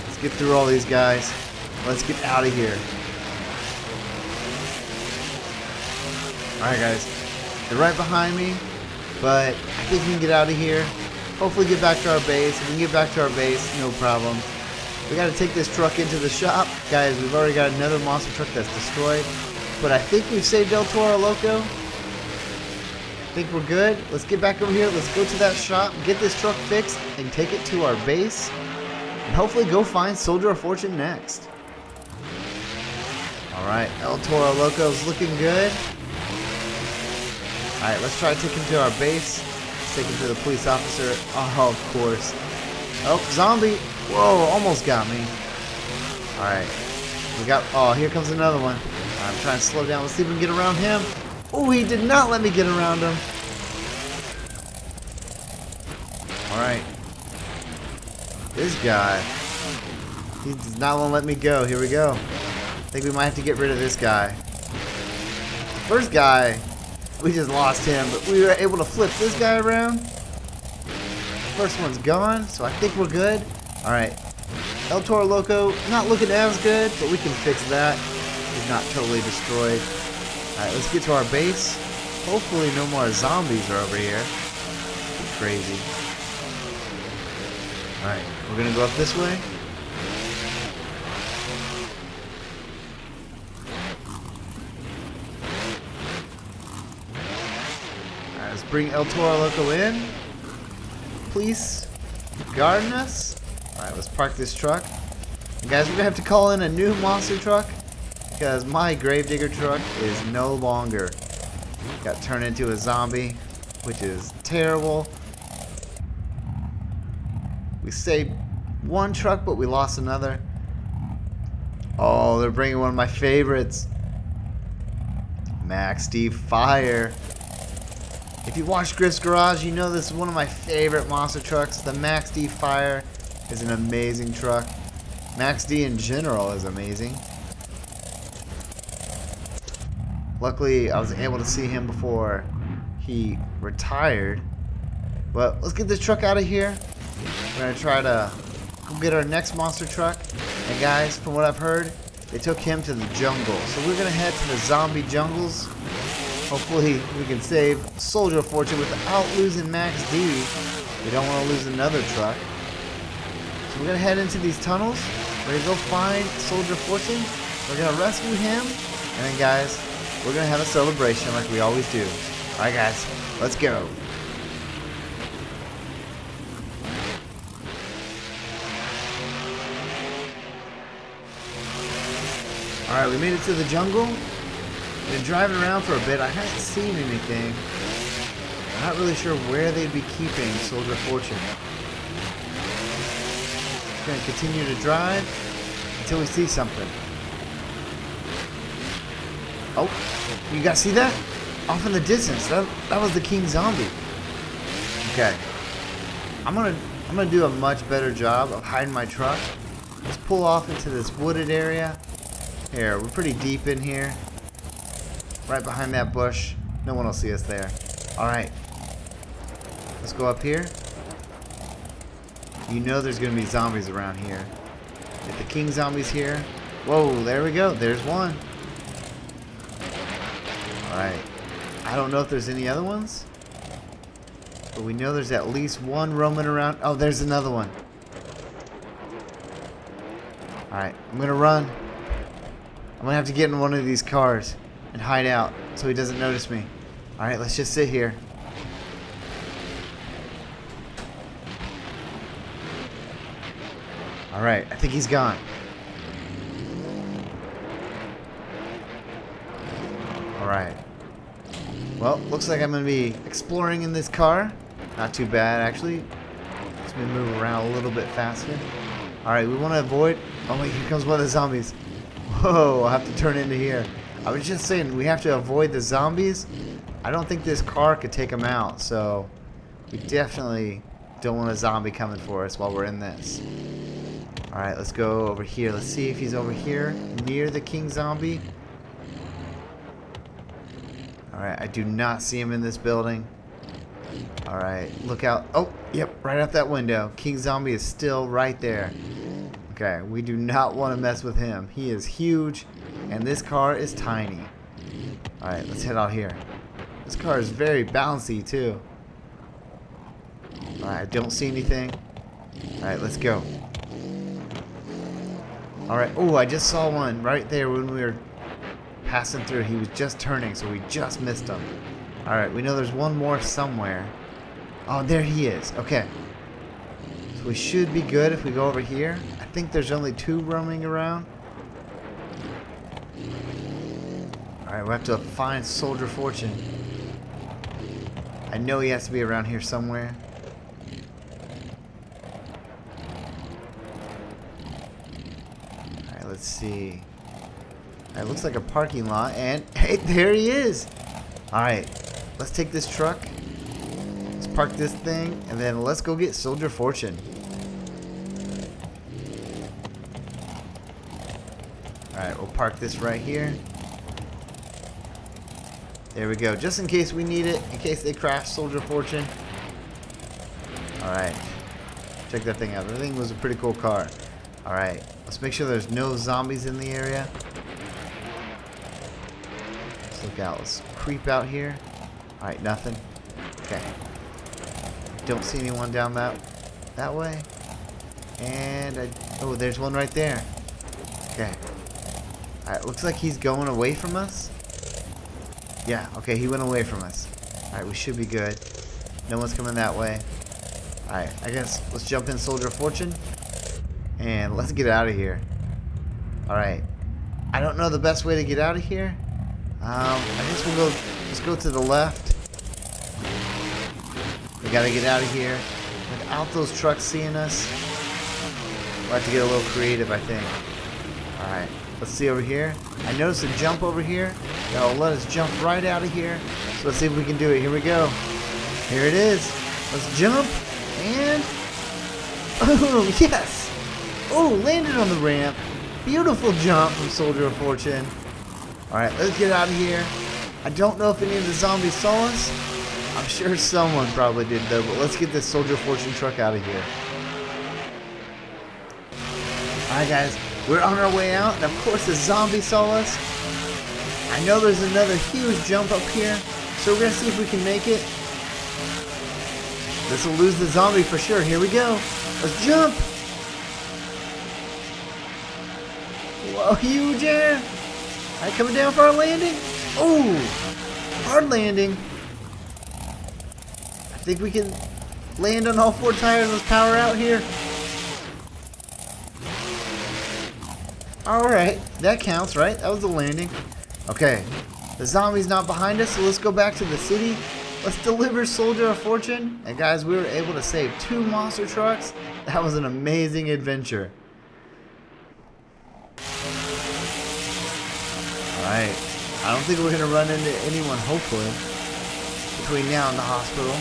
Let's get through all these guys. Let's get out of here. Alright guys. They're right behind me. But I think we can get out of here. Hopefully get back to our base. If we can get back to our base, no problem. We got to take this truck into the shop. Guys, we've already got another monster truck that's destroyed. But I think we've saved El Toro Loco. I think we're good. Let's get back over here. Let's go to that shop, get this truck fixed, and take it to our base. And hopefully go find Soldier of Fortune next. Alright, El Toro Loco's looking good. Alright, let's try to take him to our base. Let's take him to the police officer. Oh, of course. Oh, zombie. Whoa, almost got me. Alright. We got, oh, here comes another one. I'm trying to slow down. Let's see if we can get around him. Oh, he did not let me get around him. Alright. This guy. He does not want to let me go. Here we go. I think we might have to get rid of this guy. The first guy, we just lost him, but we were able to flip this guy around. The first one's gone, so I think we're good. Alright. El Toro Loco, not looking as good, but we can fix that. He's not totally destroyed. Alright, let's get to our base. Hopefully no more zombies are over here. It's crazy. Alright, we're gonna go up this way. Alright, let's bring El Toro Loco in. Please guarding us. Alright, let's park this truck. And guys, we're gonna have to call in a new monster truck because my Gravedigger truck is no longer. Got turned into a zombie, which is terrible. We saved one truck, but we lost another. Oh, they're bringing one of my favorites. Max D Fire. If you watch Griff's Garage, you know this is one of my favorite monster trucks. The Max D Fire is an amazing truck. Max D in general is amazing. Luckily, I was able to see him before he retired. But let's get this truck out of here. We're going to try to go get our next monster truck. And guys, from what I've heard, they took him to the jungle. So we're going to head to the zombie jungles. Hopefully we can save Soldier of Fortune without losing Max D. We don't want to lose another truck. So we're going to head into these tunnels. We're going to go find Soldier of Fortune. We're going to rescue him. And then guys, we're going to have a celebration like we always do. Alright guys, let's go. Alright, we made it to the jungle. We've been driving around for a bit. I haven't seen anything. I'm not really sure where they'd be keeping Soldier of Fortune. Just going to continue to drive until we see something. Oh, you guys see that? Off in the distance. That was the King Zombie. Okay. I'm gonna do a much better job of hiding my truck. Let's pull off into this wooded area. Here, we're pretty deep in here. Right behind that bush. No one will see us there. Alright. Let's go up here. You know there's gonna be zombies around here. If the King Zombie's here. Whoa, there we go. There's one. Alright. I don't know if there's any other ones. But we know there's at least one roaming around. Oh, there's another one. Alright, I'm gonna run. I'm gonna have to get in one of these cars and hide out so he doesn't notice me. Alright, let's just sit here. Alright, I think he's gone. Alright. Well, looks like I'm gonna be exploring in this car. Not too bad, actually. Let me move around a little bit faster. Alright, we want to avoid... Oh wait, here comes one of the zombies. Whoa, I'll have to turn into here. I was just saying, we have to avoid the zombies. I don't think this car could take them out, so... We definitely don't want a zombie coming for us while we're in this. Alright, let's go over here. Let's see if he's over here, near the King Zombie. Alright, I do not see him in this building. Alright, look out. Oh, yep, right out that window. King Zombie is still right there. Okay, we do not want to mess with him. He is huge, and this car is tiny. Alright, let's head out here. This car is very bouncy, too. Alright, I don't see anything. Alright, let's go. Alright, oh, I just saw one right there when we were passing through. He was just turning, so we just missed him. Alright, we know there's one more somewhere. Oh, there he is. Okay. So we should be good if we go over here. I think there's only 2 roaming around. Alright, we'll have to find Soldier Fortune. I know he has to be around here somewhere. Alright, let's see. It looks like a parking lot, and hey, there he is! Alright, let's take this truck. Let's park this thing, and then let's go get Soldier Fortune. Alright, we'll park this right here. There we go, just in case we need it, in case they crash Soldier Fortune. Alright, check that thing out. That thing was a pretty cool car. Alright, let's make sure there's no zombies in the area. Let's look out, let's creep out here. Alright, nothing. Okay. Don't see anyone down that way. And oh, there's one right there. Okay. Alright, looks like he's going away from us. Yeah, okay, he went away from us. Alright, we should be good. No one's coming that way. Alright, I guess let's jump in Soldier Fortune. And let's get out of here. Alright. I don't know the best way to get out of here. I guess we'll go, let's go to the left. We gotta get out of here without those trucks seeing us. We'll have to get a little creative, I think. Alright, let's see over here. I noticed a jump over here. That'll let us jump right out of here. So let's see if we can do it. Here we go. Here it is. Let's jump. And boom, yes. Oh, landed on the ramp. Beautiful jump from Soldier of Fortune. Alright, let's get out of here. I don't know if any of the zombies saw us. I'm sure someone probably did though, but let's get this Soldier of Fortune truck out of here. Alright guys, we're on our way out, and of course the zombie saw us. I know there's another huge jump up here, so we're going to see if we can make it. This will lose the zombie for sure. Here we go. Let's jump. Whoa, huge air. Alright, coming down for our landing. Oh, hard landing. I think we can land on all 4 tires. Let's power out here. Alright, that counts, right? That was the landing. Okay, the zombie's not behind us, so let's go back to the city. Let's deliver Soldier of Fortune. And guys, we were able to save 2 monster trucks. That was an amazing adventure. Alright, I don't think we're going to run into anyone, hopefully, between now and the hospital.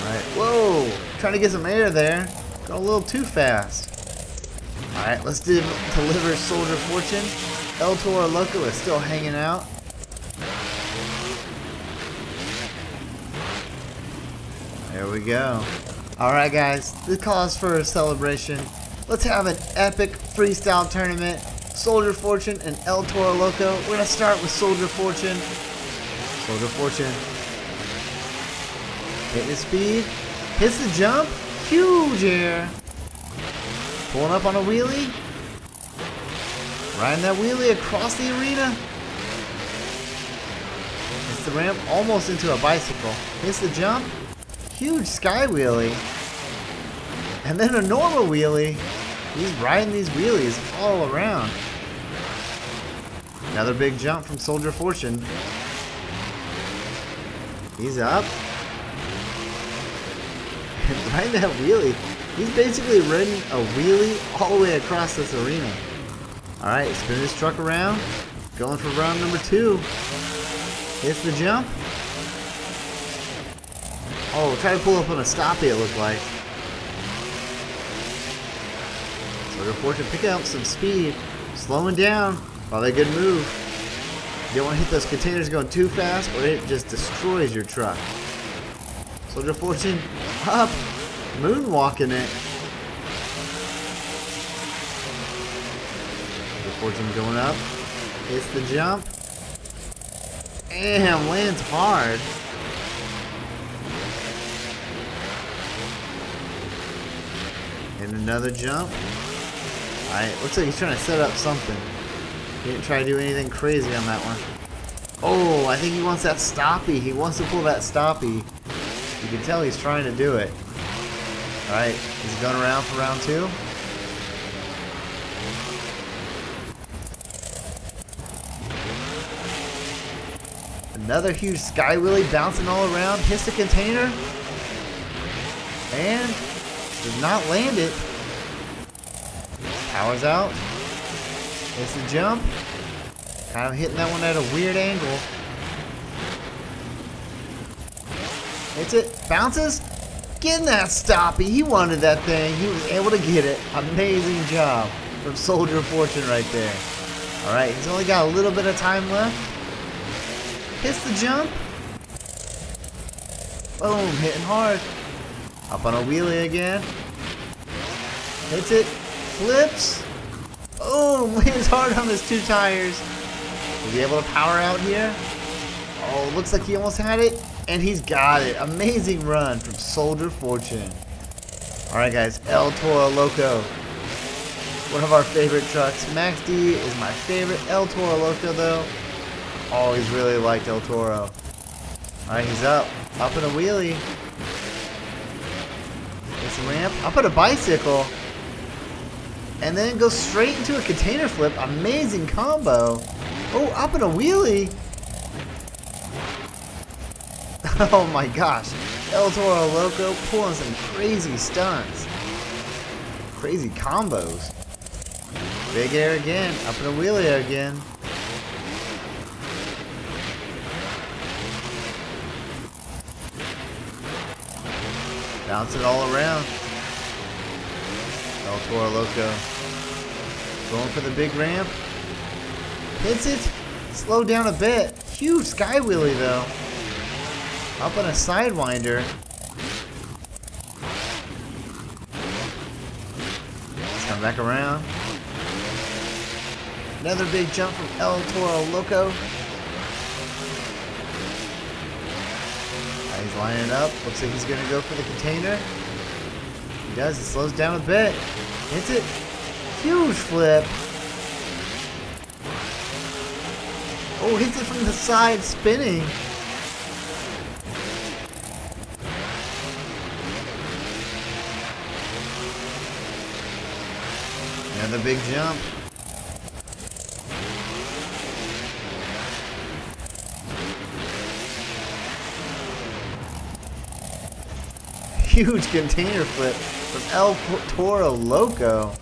Alright, whoa, trying to get some air there. Got a little too fast. Alright, let's deliver Soldier Fortune. El Toro Loco is still hanging out. There we go. Alright guys, this calls for a celebration. Let's have an epic freestyle tournament. Soldier Fortune and El Toro Loco. We're going to start with Soldier Fortune. Soldier Fortune. Hit his speed. Hits the jump. Huge air. Pulling up on a wheelie. Riding that wheelie across the arena. Hits the ramp almost into a bicycle. Hits the jump. Huge sky wheelie. And then a normal wheelie. He's riding these wheelies all around. Another big jump from Soldier Fortune. He's up. And riding that wheelie. He's basically riding a wheelie all the way across this arena. Alright, spin his truck around. Going for round number 2. Hits the jump. Oh, try to pull up on a stoppie, it looked like. Soldier Fortune picking up some speed. Slowing down. Probably a good move. You don't want to hit those containers going too fast or it just destroys your truck. Soldier Fortune up. Moonwalking it. Soldier Fortune going up. Hits the jump. And lands hard. And another jump. Alright, looks like he's trying to set up something. He didn't try to do anything crazy on that one. Oh, I think he wants that stoppie. He wants to pull that stoppie. You can tell he's trying to do it. Alright, he's going around for round 2. Another huge sky wheelie bouncing all around. Hits the container. And does not land it. Powers out. Hits the jump. Kind of hitting that one at a weird angle. Hits it. Bounces. Getting that stoppie. He wanted that thing. He was able to get it. Amazing job from Soldier of Fortune right there. Alright, he's only got a little bit of time left. Hits the jump. Boom. Hitting hard. Up on a wheelie again. Hits it. Flips. Boom. Lands hard on his 2 tires. Is he able to power out here? Oh, looks like he almost had it. And he's got it. Amazing run from Soldier Fortune. Alright guys, El Toro Loco. One of our favorite trucks. Max D is my favorite. El Toro Loco though. Always really liked El Toro. Alright, he's up. Up in a wheelie. It's a ramp. Up at a bicycle. And then goes straight into a container flip. Amazing combo. Oh, up in a wheelie. Oh my gosh. El Toro Loco pulling some crazy stunts. Crazy combos. Big air again. Up in a wheelie again. Bounce it all around. El Toro Loco. Going for the big ramp. Hits it. Slow down a bit. Huge sky wheelie though. Up on a sidewinder. Let's come back around. Another big jump from El Toro Loco. He's lining up. Looks like he's going to go for the container. He does. It slows down a bit. Hits it. Huge flip. Oh, hits it from the side, spinning. Another big jump. Huge container flip from El Toro Loco.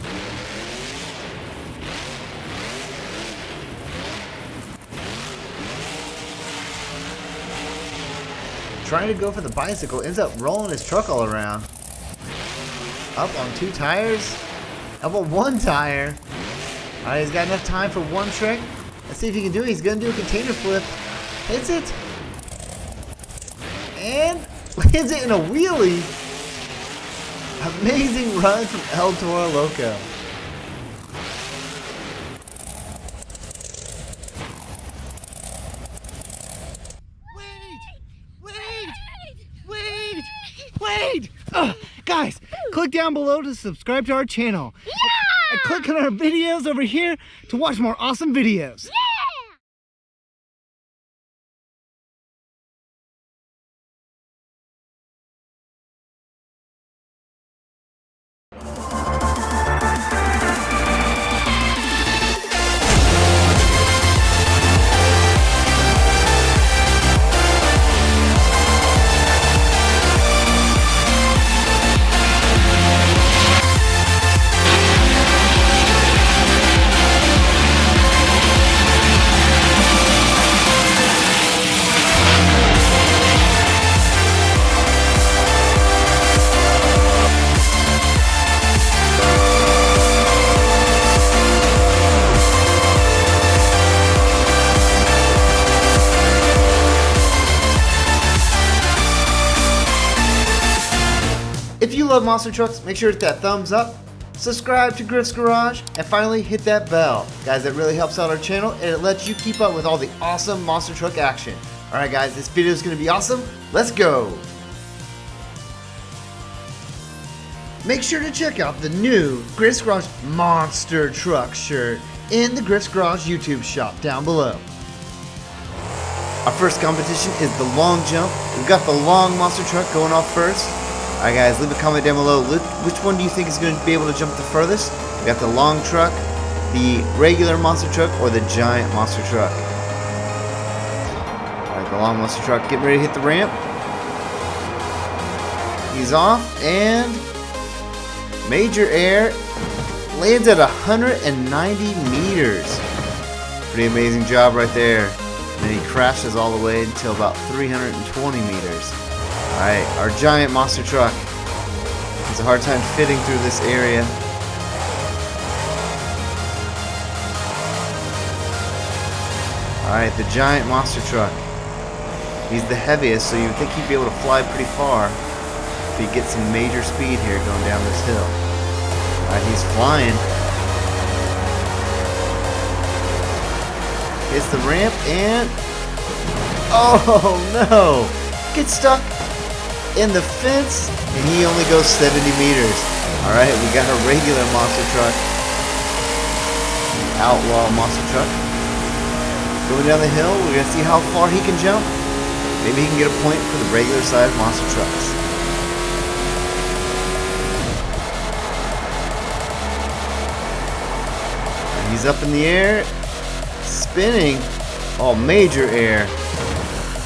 Trying to go for the bicycle, ends up rolling his truck all around. Up on 2 tires. Up on 1 tire. Alright, he's got enough time for 1 trick. Let's see if he can do it. He's going to do a container flip. Hits it. And lands it in a wheelie. Amazing run from El Toro Loco. Wait! Guys, click down below to subscribe to our channel. Yeah! And click on our videos over here to watch more awesome videos. Yeah! If you love monster trucks, make sure to hit that thumbs up, subscribe to Griff's Garage, and finally hit that bell. Guys, that really helps out our channel and it lets you keep up with all the awesome monster truck action. Alright guys, this video is going to be awesome. Let's go! Make sure to check out the new Griff's Garage Monster Truck shirt in the Griff's Garage YouTube shop down below. Our first competition is the long jump. We've got the long monster truck going off first. Alright guys, leave a comment down below. Which one do you think is going to be able to jump the furthest? We got the long truck, the regular monster truck, or the giant monster truck. Alright, the long monster truck getting ready to hit the ramp. He's off and major air, lands at 190 meters. Pretty amazing job right there. And then he crashes all the way until about 320 meters. Alright, our giant monster truck has a hard time fitting through this area. Alright, the giant monster truck. He's the heaviest, so you would think he'd be able to fly pretty far. He gets some major speed here going down this hill. Alright, he's flying. Hits the ramp and... oh no! Gets stuck in the fence and he only goes 70 meters. Alright, we got a regular monster truck. Outlaw monster truck. Going down the hill, we're going to see how far he can jump. Maybe he can get a point for the regular size monster trucks. He's up in the air, spinning. Oh, major air.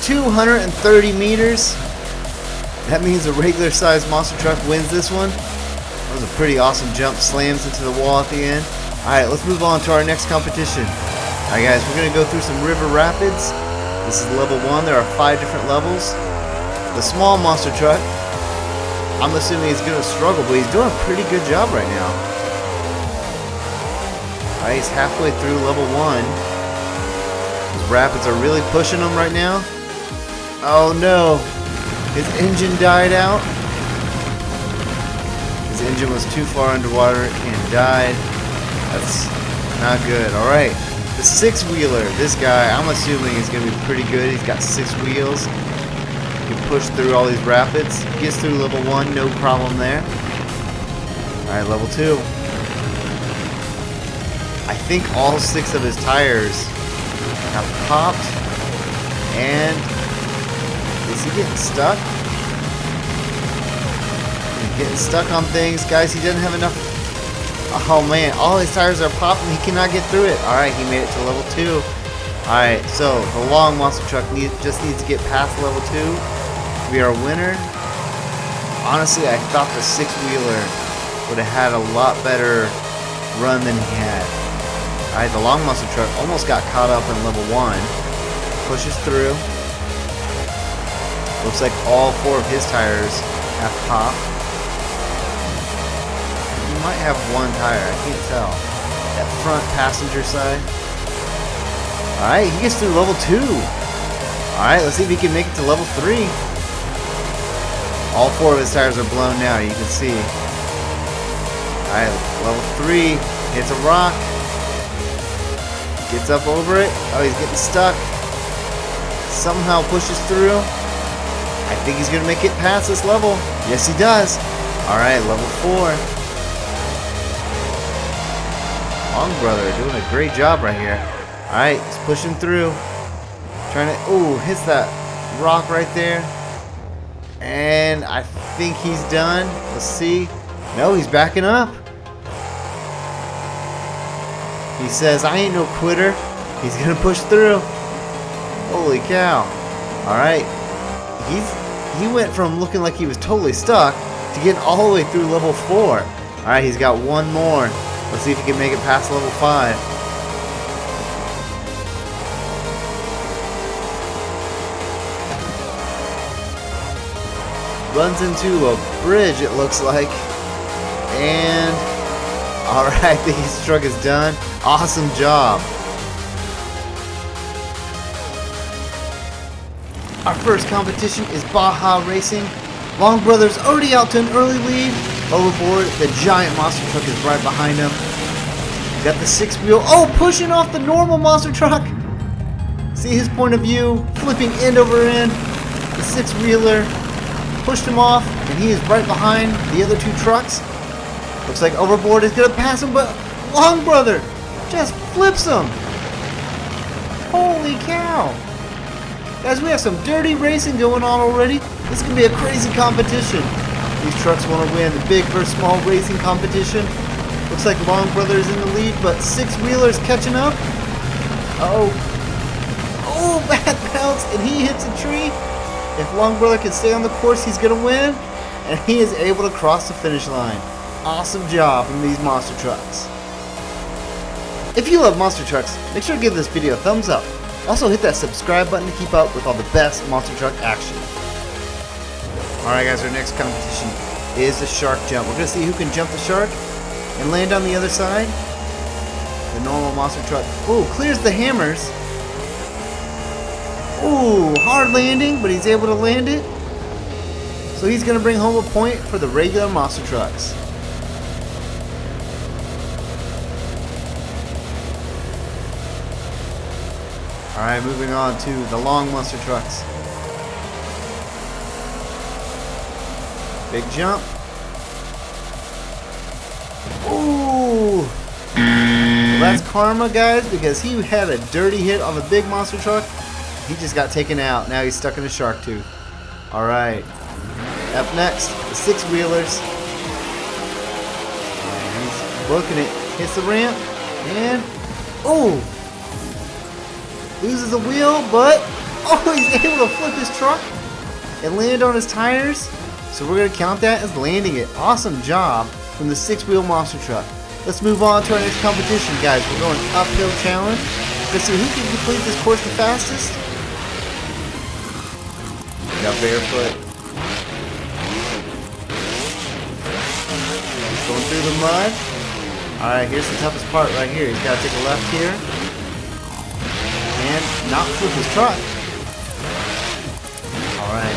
230 meters. That means a regular sized monster truck wins this one. That was a pretty awesome jump. Slams into the wall at the end. Alright, let's move on to our next competition. Alright guys, we're going to go through some river rapids. This is level 1. There are 5 different levels. The small monster truck, I'm assuming he's going to struggle, but he's doing a pretty good job right now. Alright, he's halfway through level 1. These rapids are really pushing him right now. Oh no! His engine died out. His engine was too far underwater and died. That's not good. Alright, the 6-wheeler. This guy, I'm assuming, is going to be pretty good. He's got 6 wheels. He can push through all these rapids. Gets through level 1, no problem there. Alright, level 2. I think all 6 of his tires have popped. And is he getting stuck? He's getting stuck on things. Guys, he doesn't have enough. Oh man, all his tires are popping. He cannot get through it. Alright, he made it to level 2. Alright, so the long monster truck just needs to get past level 2 to be our winner. Honestly, I thought the 6-wheeler would have had a lot better run than he had. Alright, the long monster truck almost got caught up in level 1. Pushes through. Looks like all 4 of his tires have popped. He might have 1 tire, I can't tell. That front passenger side. Alright, he gets through level 2. Alright, let's see if he can make it to level 3. All 4 of his tires are blown now, you can see. Alright, level 3. Hits a rock. Gets up over it. Oh, he's getting stuck. Somehow pushes through. I think he's going to make it past this level. Yes, he does. Alright, level 4. Long brother doing a great job right here. Alright, he's pushing through. Trying to... ooh, hits that rock right there. And I think he's done. Let's see. No, he's backing up. He says, I ain't no quitter. He's going to push through. Holy cow. Alright. He went from looking like he was totally stuck to getting all the way through level 4. Alright, he's got 1 more. Let's see if he can make it past level 5. Runs into a bridge, it looks like. And... alright, the truck is done. Awesome job. Our first competition is Baja Racing. Long Brother's already out to an early lead. Overboard, the giant monster truck is right behind him. Got the 6-wheel. Oh, pushing off the normal monster truck. See his point of view, flipping end over end. The 6-wheeler pushed him off, and he is right behind the other 2 trucks. Looks like Overboard is going to pass him, but Long Brother just flips him. Holy cow. Guys, we have some dirty racing going on already. This could be a crazy competition. These trucks want to win the big versus small racing competition. Looks like Long Brother is in the lead, but 6-wheeler's catching up. Uh-oh. Oh, bad bounce, and he hits a tree. If Long Brother can stay on the course, he's going to win. And he is able to cross the finish line. Awesome job from these monster trucks. If you love monster trucks, make sure to give this video a thumbs up. Also hit that subscribe button to keep up with all the best monster truck action. Alright guys, our next competition is the shark jump. We're going to see who can jump the shark and land on the other side. The normal monster truck, ooh, clears the hammers. Ooh, hard landing, but he's able to land it. So he's going to bring home a point for the regular monster trucks. Alright, moving on to the long monster trucks. Big jump. Ooh! Well, that's karma, guys, because he had a dirty hit on the big monster truck. He just got taken out. Now he's stuck in a shark tooth. Alright. Up next, the 6-wheelers. He's booking it. Hits the ramp. And, oh! Loses a wheel, but, oh, he's able to flip his truck and land on his tires. So we're going to count that as landing it. Awesome job from the 6-wheel monster truck. Let's move on to our next competition, guys. We're going uphill challenge. Let's see who can complete this course the fastest. We got Barefoot. He's going through the mud. Alright, here's the toughest part right here. He's got to take a left here. And not flip his truck. Alright.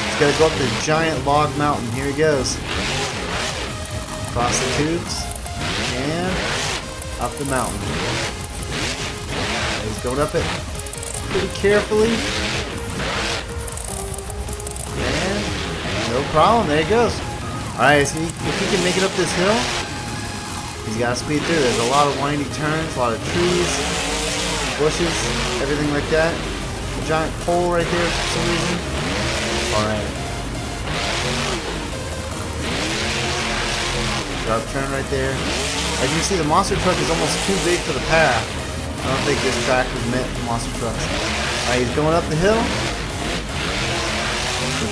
He's got to go up this giant log mountain. Here he goes. Across the tubes. And up the mountain. He's going up it pretty carefully. And no problem. There he goes. Alright, so if he can make it up this hill, he's got to speed through. There's a lot of windy turns, a lot of trees. Bushes, everything like that. A giant pole right there for some reason. Alright. Sharp turn right there. As you can see, the monster truck is almost too big for the path. I don't think this track was meant for monster trucks. Alright, he's going up the hill.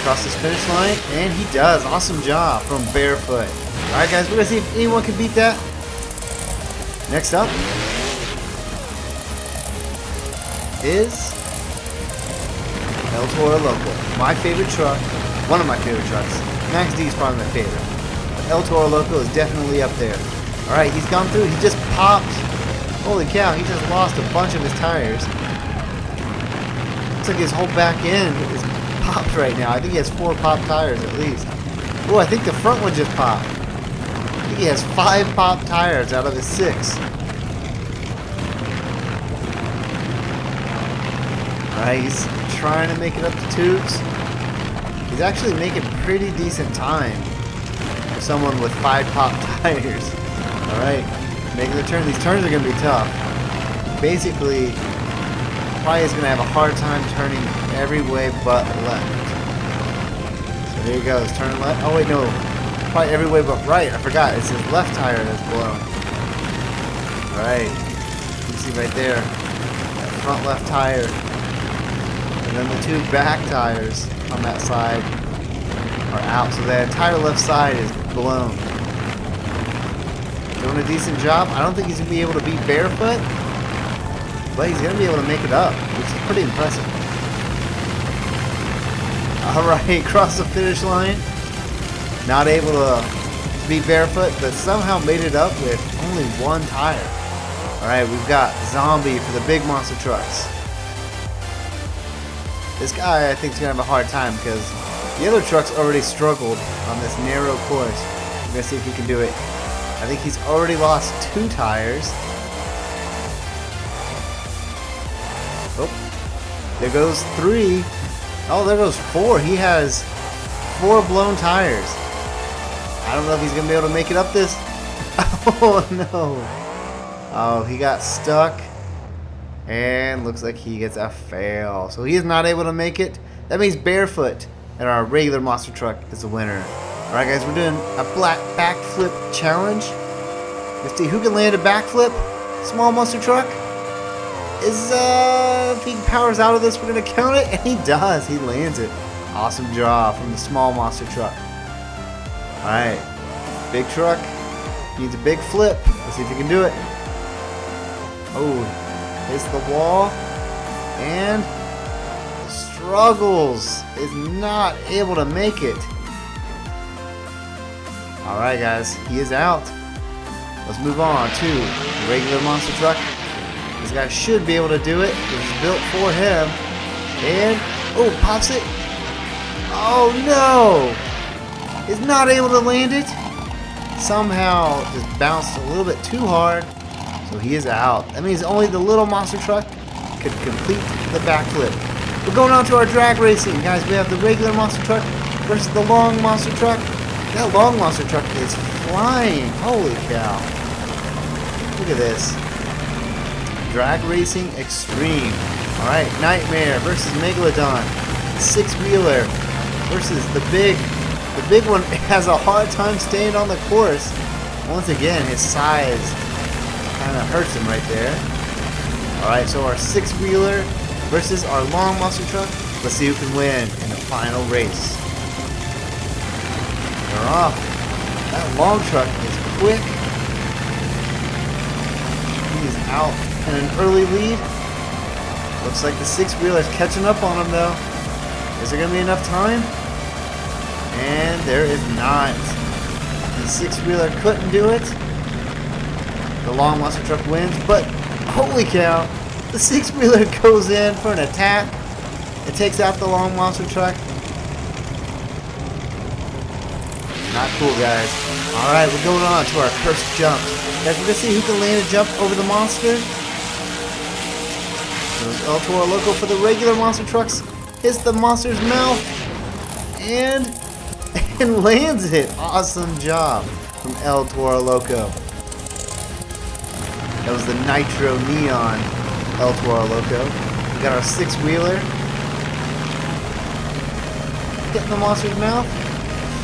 Across this finish line, and he does. Awesome job from Barefoot. Alright guys, we're going to see if anyone can beat that. Next up is El Toro Loco. My favorite truck. One of my favorite trucks. Max D is probably my favorite. But El Toro Loco is definitely up there. Alright, he's gone through. He just popped. Holy cow, he just lost a bunch of his tires. Looks like his whole back end is popped right now. I think he has 4 popped tires at least. Oh, I think the front one just popped. I think he has 5 popped tires out of his 6. Alright, he's trying to make it up the tubes. He's actually making pretty decent time for someone with 5 popped tires. Alright, making the turn. These turns are going to be tough. Basically, probably is going to have a hard time turning every way but left. So here he goes, turning left. Oh wait, no. Probably every way but right. I forgot. It's his left tire that's blown. Alright. You can see right there. That front left tire. And then the 2 back tires on that side are out. So the entire left side is blown. Doing a decent job. I don't think he's going to be able to beat Barefoot. But he's going to be able to make it up, which is pretty impressive. Alright, cross the finish line. Not able to beat Barefoot, but somehow made it up with only 1 tire. Alright, we've got Zombie for the big monster trucks. This guy, I think, is going to have a hard time because the other trucks already struggled on this narrow course. We're gonna see if he can do it. I think he's already lost 2 tires. Oh, there goes 3. Oh, there goes 4. He has 4 blown tires. I don't know if he's gonna be able to make it up this. Oh no. Oh, he got stuck. And looks like he gets a fail. So he is not able to make it. That means Barefoot and our regular monster truck is the winner. Alright guys, we're doing a black backflip challenge. Let's see who can land a backflip. Small monster truck is if he powers out of this, we're gonna count it, and he does. He lands it. Awesome job from the small monster truck. Alright, big truck needs a big flip. Let's see if he can do it. Oh, hits the wall and struggles. Is not able to make it. Alright guys, he is out. Let's move on to the regular monster truck. This guy should be able to do it. It was built for him. And, oh, pops it. Oh no! Is not able to land it. Somehow just bounced a little bit too hard. So he is out. That means only the little monster truck could complete the backflip. We're going on to our drag racing. Guys, we have the regular monster truck versus the long monster truck. That long monster truck is flying. Holy cow. Look at this. Drag Racing Extreme. Alright, Nightmare versus Megalodon. 6-wheeler versus the big one has a hard time staying on the course. Once again, his size kind of hurts him right there. Alright, so our 6-wheeler versus our long monster truck. Let's see who can win in the final race. They're off. That long truck is quick. He is out in an early lead. Looks like the 6-wheeler is catching up on him though. Is there going to be enough time? And there is not. The 6-wheeler couldn't do it. The long monster truck wins, but holy cow, the 6-wheeler goes in for an attack. It takes out the long monster truck. Not cool, guys. Alright, we're going on to our first jump. Guys, we're going to see who can land a jump over the monster. Goes El Toro Loco for the regular monster trucks. Hits the monster's mouth. And lands it. Awesome job from El Toro Loco. That was the Nitro Neon El Toro Loco. We got our 6-wheeler. Hitting the monster's mouth.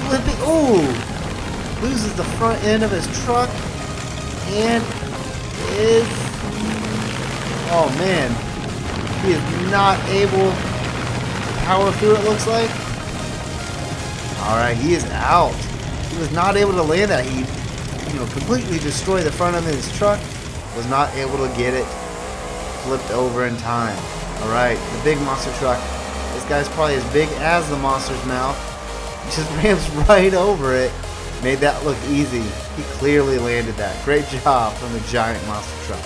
Flipping. Ooh! Loses the front end of his truck. And is... oh man. He is not able to power through, it looks like. Alright, he is out. He was not able to land that. He, completely destroyed the front end of his truck. Was not able to get it flipped over in time. Alright, the big monster truck. This guy's probably as big as the monster's mouth. He just ramps right over it. Made that look easy. He clearly landed that. Great job from the giant monster truck.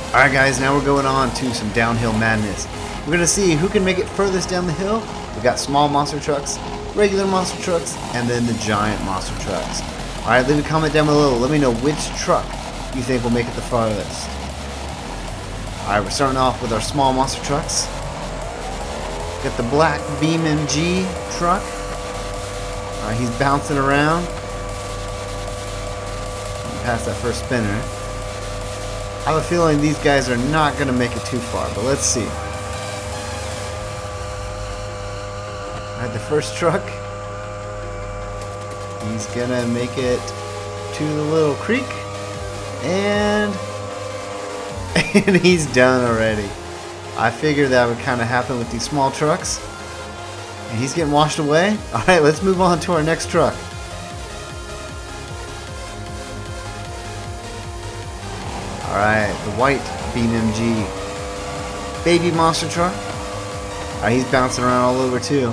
Alright guys, now we're going on to some downhill madness. We're going to see who can make it furthest down the hill. We got small monster trucks, regular monster trucks, and then the giant monster trucks. Alright, leave a comment down below. Let me know which truck you think will make it the farthest. Alright, we're starting off with our small monster trucks. Got the black BeamNG truck. Alright, he's bouncing around. Past that first spinner. I have a feeling these guys are not going to make it too far, but let's see. Alright, the first truck. He's going to make it to the little creek. And he's done already. I figured that would kind of happen with these small trucks. And he's getting washed away. Alright, let's move on to our next truck. Alright, the white BeamNG baby monster truck. Alright, he's bouncing around all over too.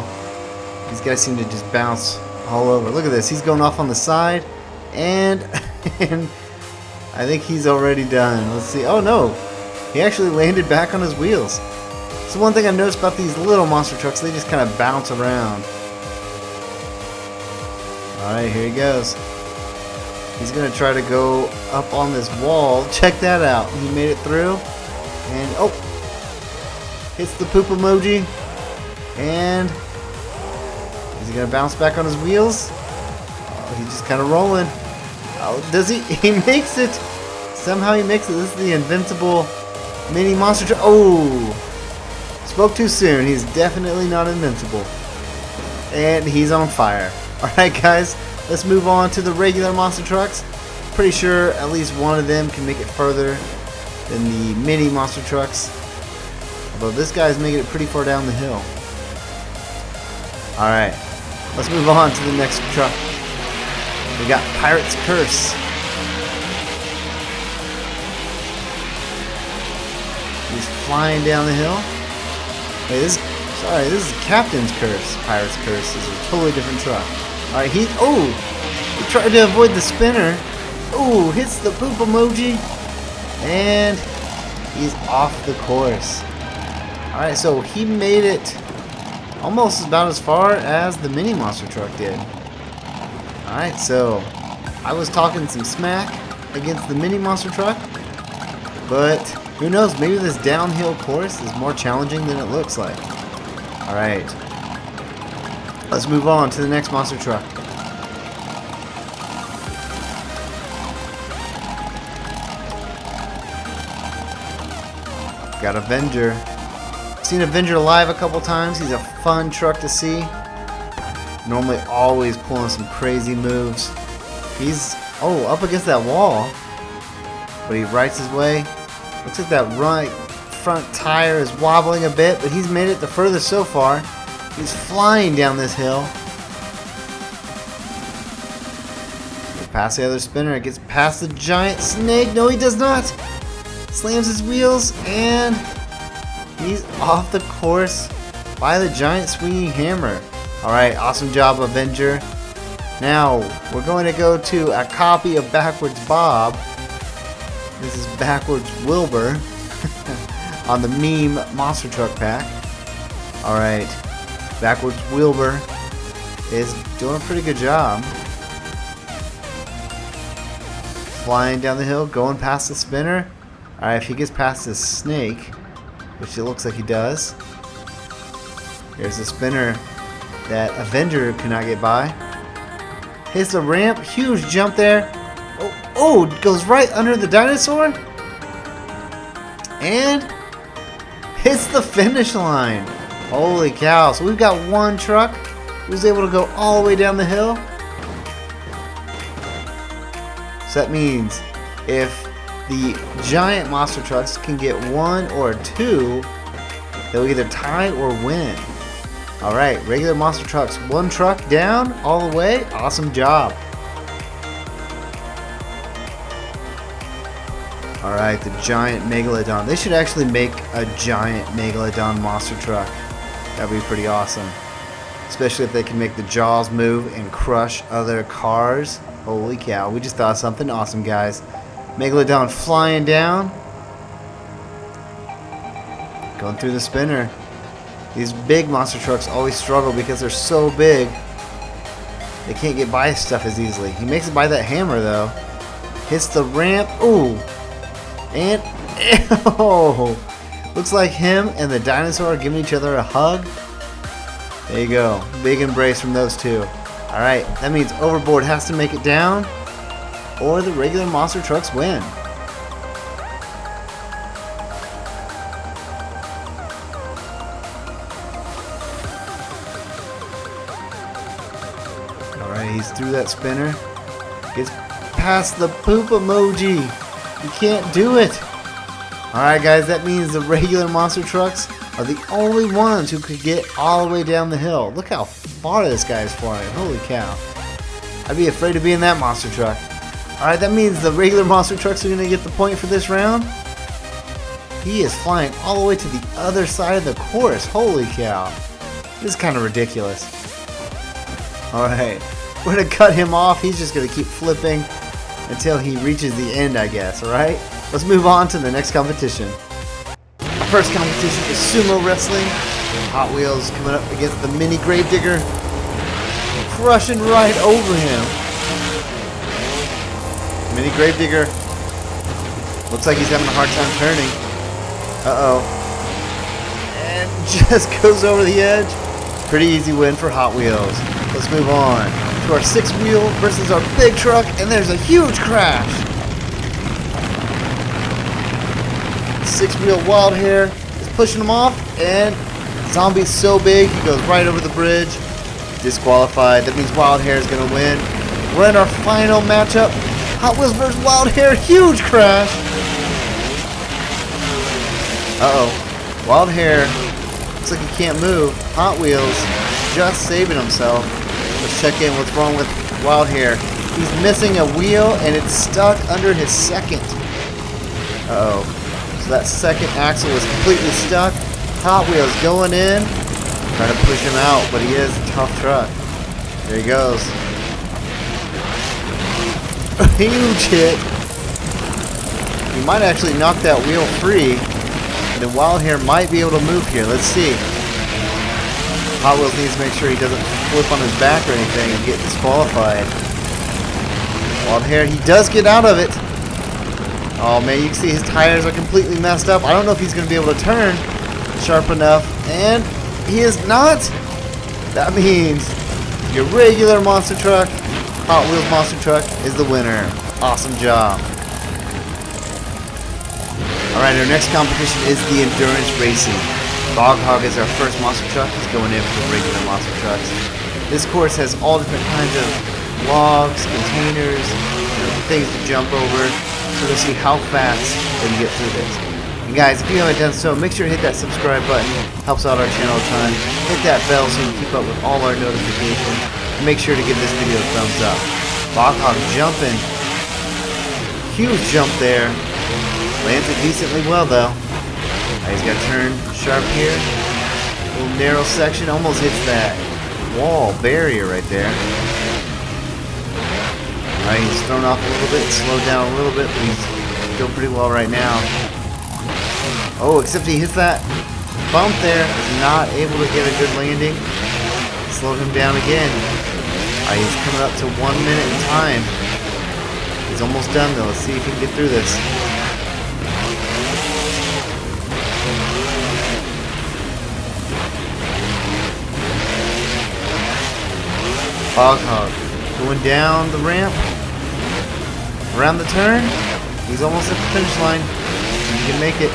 These guys seem to just bounce all over. Look at this, he's going off on the side. And I think he's already done. Let's see. Oh no, he actually landed back on his wheels. So one thing I noticed about these little monster trucks, they just kind of bounce around. Alright, here he goes. He's going to try to go up on this wall. Check that out. He made it through. And, oh! Hits the poop emoji. And is he going to bounce back on his wheels? Oh, he's just kind of rolling. Oh, does he? He makes it. Somehow he makes it. This is the invincible mini monster truck. Oh! Spoke too soon. He's definitely not invincible. And he's on fire. Alright guys, let's move on to the regular monster trucks. Pretty sure at least one of them can make it further than the mini monster trucks. Although this guy's making it pretty far down the hill. Alright, let's move on to the next truck. We got Pirate's Curse. He's flying down the hill. Wait, this is Captain's Curse. Pirate's Curse is a totally different truck. Alright, he tried to avoid the spinner. Ooh, hits the poop emoji. And he's off the course. Alright, so he made it almost about as far as the mini monster truck did. Alright, so I was talking some smack against the mini monster truck. But who knows, maybe this downhill course is more challenging than it looks like. Alright. Let's move on to the next monster truck. Got Avenger. Seen Avenger live a couple times. He's a fun truck to see. Normally always pulling some crazy moves. He's, up against that wall. But he rights his way. Looks like that right front tire is wobbling a bit, but he's made it the furthest so far. He's flying down this hill. Gets past the other spinner. Gets past the giant snake. No, he does not. Slams his wheels, and he's off the course by the giant swinging hammer. Alright, awesome job, Avenger. Now, we're going to go to a copy of Backwards Bob. This is Backwards Wilbur on the meme monster truck pack. Alright, Backwards Wilbur is doing a pretty good job. Flying down the hill, going past the spinner. Alright, if he gets past this snake, which it looks like he does. There's a spinner that Avenger cannot get by. Hits the ramp, huge jump there. Oh, goes right under the dinosaur. And hits the finish line. Holy cow. So we've got one truck who's able to go all the way down the hill. So that means if the giant monster trucks can get one or two, they'll either tie or win. Alright, regular monster trucks, one truck down all the way. Awesome job. Alright, the giant Megalodon. They should actually make a giant Megalodon monster truck. That would be pretty awesome. Especially if they can make the jaws move and crush other cars. Holy cow, we just thought of something awesome, guys. Megalodon flying down. Going through the spinner. These big monster trucks always struggle because they're so big. They can't get by stuff as easily. He makes it by that hammer though. Hits the ramp. Ooh. And oh, looks like him and the dinosaur are giving each other a hug. There you go. Big embrace from those two. Alright, that means Overboard has to make it down, or the regular monster trucks win. Alright, he's through that spinner. Gets past the poop emoji. You can't do it. Alright guys, that means the regular monster trucks are the only ones who could get all the way down the hill. Look how far this guy is flying. Holy cow. I'd be afraid to be in that monster truck. Alright, that means the regular monster trucks are going to get the point for this round. He is flying all the way to the other side of the course. Holy cow. This is kind of ridiculous. Alright, we're going to cut him off. He's just going to keep flipping until he reaches the end, I guess. Alright, let's move on to the next competition. Our first competition is sumo wrestling. Hot Wheels coming up against the mini Gravedigger. crushing right over him. Mini Gravedigger. Looks like he's having a hard time turning. Uh-oh. And just goes over the edge. Pretty easy win for Hot Wheels. Let's move on to our 6-wheel versus our big truck, and there's a huge crash. 6-wheel Wild Hair is pushing him off, and Zombie's so big he goes right over the bridge. Disqualified. That means Wild Hair is going to win. We're in our final matchup. Hot Wheels versus Wild Hair. Huge crash. Uh-oh. Wild Hair looks like he can't move. Hot Wheels just saving himself. Let's check in what's wrong with Wild Hair. He's missing a wheel and it's stuck under his second. Uh-oh. So that second axle is completely stuck. Hot Wheels going in. Trying to push him out, but he is a tough truck. There he goes. A huge hit. He might actually knock that wheel free. And then Wild Hair might be able to move here. Let's see. Hot Wheels needs to make sure he doesn't flip on his back or anything and get disqualified. Wild Hair, he does get out of it. Oh man, you can see his tires are completely messed up. I don't know if he's going to be able to turn sharp enough. And he is not. That means your regular monster truck, Hot Wheels monster truck, is the winner. Awesome job. Alright, our next competition is the endurance racing. Bog Hog is our first monster truck. He's going in for regular monster trucks. This course has all different kinds of logs, containers, things to jump over. So to see how fast they can get through this. And guys, if you haven't done so, make sure to hit that subscribe button. Helps out our channel a ton. Hit that bell so you can keep up with all our notifications. And make sure to give this video a thumbs up. Bog Hog jumping. Huge jump there. Lands it decently well though. He's got to turn sharp here. Little narrow section. Almost hits that wall barrier right there. Alright, he's thrown off a little bit. Slowed down a little bit, but he's doing pretty well right now. Oh, except he hits that bump there. He's not able to get a good landing. Slowed him down again. Alright, he's coming up to 1 minute in time. He's almost done though. Let's see if he can get through this. Bog Hog going down the ramp, around the turn. He's almost at the finish line. He can make it.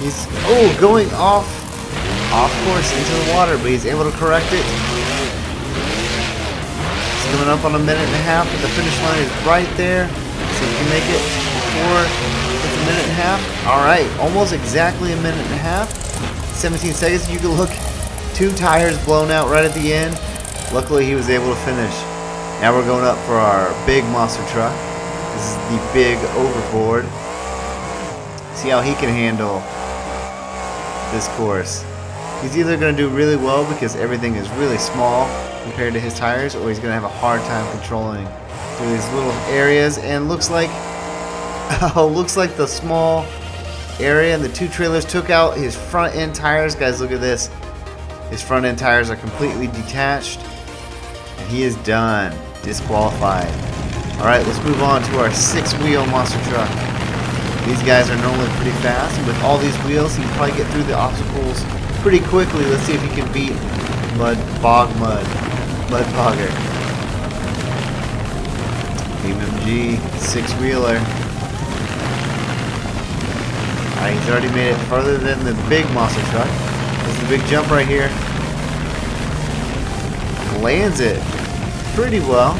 He's going off course into the water, but he's able to correct it. He's coming up on 1.5 minutes, but the finish line is right there. So he can make it before it's 1.5 minutes. All right, almost exactly 1.5 minutes. 17 seconds. You can look, 2 tires blown out right at the end. Luckily, he was able to finish. Now we're going up for our big monster truck. This is the big overboard. See how he can handle this course. He's either going to do really well because everything is really small compared to his tires, or he's going to have a hard time controlling through these little areas. And looks like the small area and the 2 trailers took out his front end tires. Guys, look at this. His front end tires are completely detached. And he is done. Disqualified. Alright, let's move on to our 6-wheel monster truck. These guys are normally pretty fast, and with all these wheels, he can probably get through the obstacles pretty quickly. Let's see if he can beat Mud Bogger. BeamNG 6-wheeler. Alright, he's already made it further than the big monster truck. There's the big jump right here. Lands it pretty well.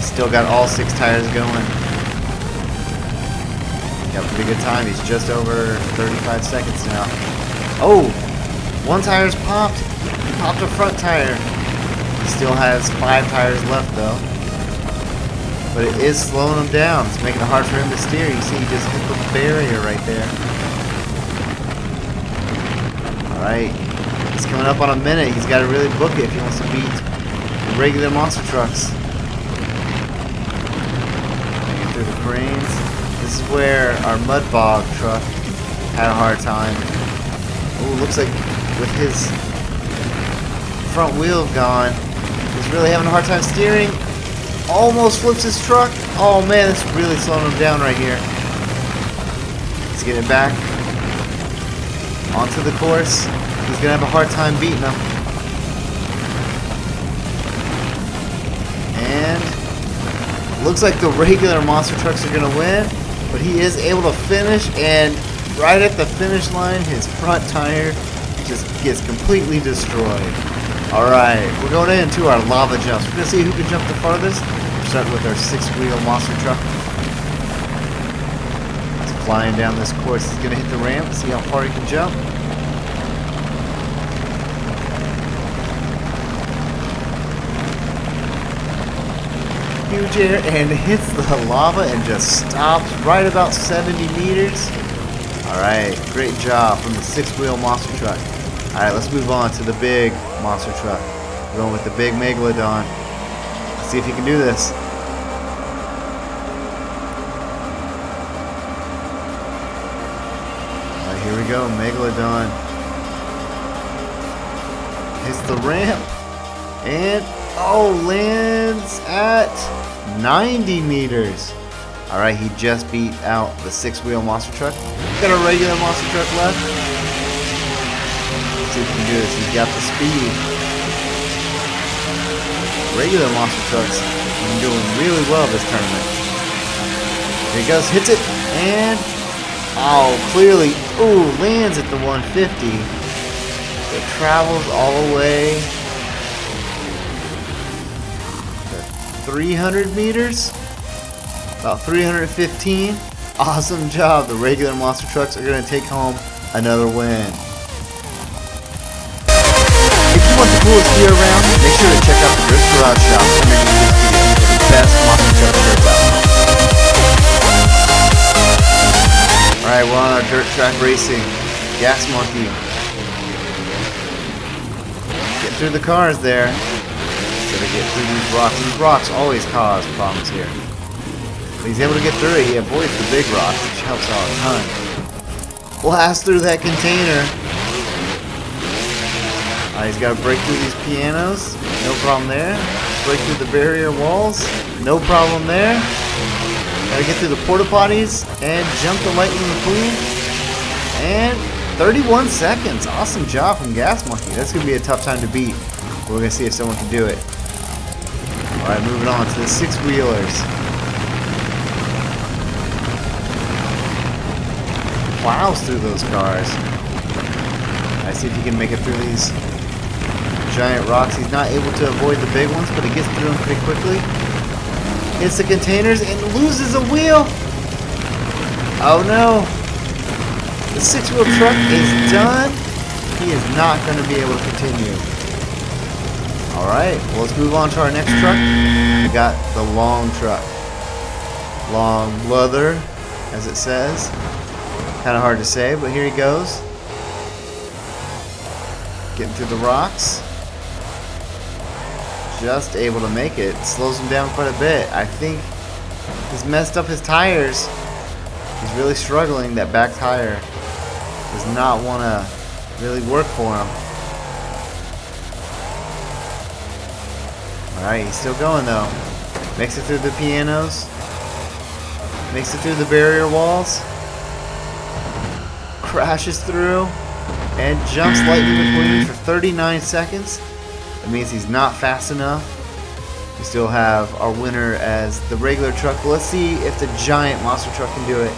Still got all 6 tires going. Got a pretty good time. He's just over 35 seconds now. Oh! 1 tire's popped. He popped a front tire. He still has 5 tires left though. But it is slowing him down. It's making it hard for him to steer. You see he just hit the barrier right there. Alright. He's coming up on 1 minute. He's got to really book it if he wants to beat the regular monster trucks. Making through the cranes. This is where our Mud Bog truck had a hard time. Oh, looks like with his front wheel gone. He's really having a hard time steering. Almost flips his truck. Oh man, it's really slowing him down right here. He's getting back onto the course. He's gonna have a hard time beating him. And looks like the regular monster trucks are gonna win, but he is able to finish, and right at the finish line, his front tire just gets completely destroyed. Alright, we're going into our lava jumps. We're gonna see who can jump the farthest. We're starting with our 6-wheel monster truck. He's flying down this course. He's gonna hit the ramp, see how far he can jump. Huge air, and hits the lava and just stops right about 70 meters. Alright, great job from the 6-wheel monster truck. Alright, let's move on to the big monster truck. We're going with the big Megalodon. Let's see if he can do this. Alright, here we go. Megalodon hits the ramp and lands at 90 meters. Alright, he just beat out the 6-wheel monster truck. Got a regular monster truck left. Let's see if he can do this. He's got the speed. Regular monster trucks have been doing really well this tournament. Here he goes, hits it, and clearly, lands at the 150. It travels all the way to 300 meters. About 315. Awesome job. The regular monster trucks are going to take home another win. If you want the coolest gear around, make sure to check out the Drift Garage shop underneath this video for the best monster truck shirts out. Alright, we're on our dirt track racing. Gas Monkey. Get through the cars there. Gotta get through these rocks. These rocks always cause problems here. But he's able to get through it. He avoids the big rocks, which helps out a ton. Blast through that container. He's got to break through these pianos. No problem there. Break through the barrier walls. No problem there. Got to get through the porta potties and jump the Lightning McQueen. And 31 seconds. Awesome job from Gas Monkey. That's going to be a tough time to beat. We're going to see if someone can do it. Alright, moving on to the 6-wheelers. Plows through those cars. I see if he can make it through these giant rocks. He's not able to avoid the big ones, but he gets through them pretty quickly. Hits the containers and loses a wheel. Oh no. The 6-wheel truck is done. He is not going to be able to continue. Alright, well, let's move on to our next truck. We got the long truck. Long leather, as it says. Kind of hard to say, but here he goes. Getting through the rocks. Just able to make it. Slows him down quite a bit. I think he's messed up his tires. He's really struggling. That back tire does not want to really work for him. Alright, he's still going though. Makes it through the pianos. Makes it through the barrier walls. Crashes through. And jumps Lightning McQueen for 39 seconds. That means he's not fast enough. We still have our winner as the regular truck. Let's see if the giant monster truck can do it.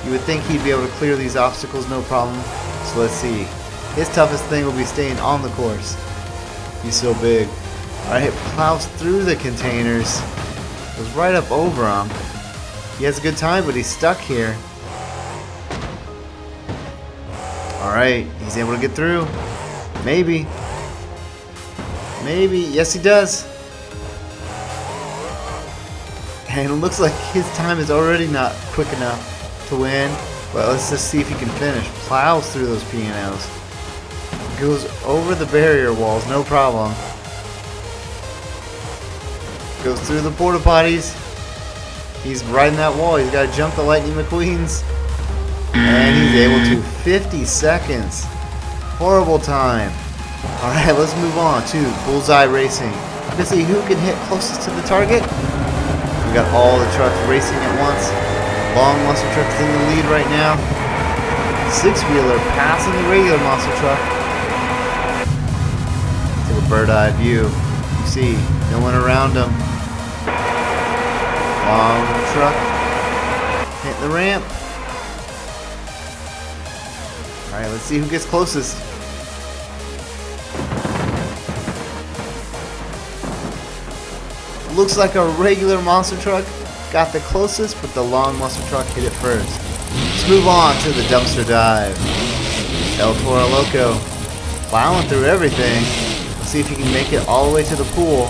You would think he'd be able to clear these obstacles no problem. So let's see. His toughest thing will be staying on the course. He's so big. Alright, plows through the containers. Goes right up over them. He has a good time, but he's stuck here. Alright, he's able to get through. Maybe. Maybe. Yes, he does. And it looks like his time is already not quick enough to win. But let's just see if he can finish. Plows through those pianos. Goes over the barrier walls, no problem. Goes through the porta potties. He's riding that wall. He's got to jump the Lightning McQueens. And he's able to. 50 seconds. Horrible time. Alright, let's move on to Bullseye Racing. Let's see who can hit closest to the target. We got all the trucks racing at once. Long Monster Truck's in the lead right now. Six-wheeler passing the regular Monster Truck. Take a bird-eye view. You see, no one around him. Long truck hitting the ramp. Alright, let's see who gets closest. Looks like a regular monster truck got the closest, but the long monster truck hit it first. Let's move on to the dumpster dive. El Toro Loco plowing through everything. Let's see if he can make it all the way to the pool.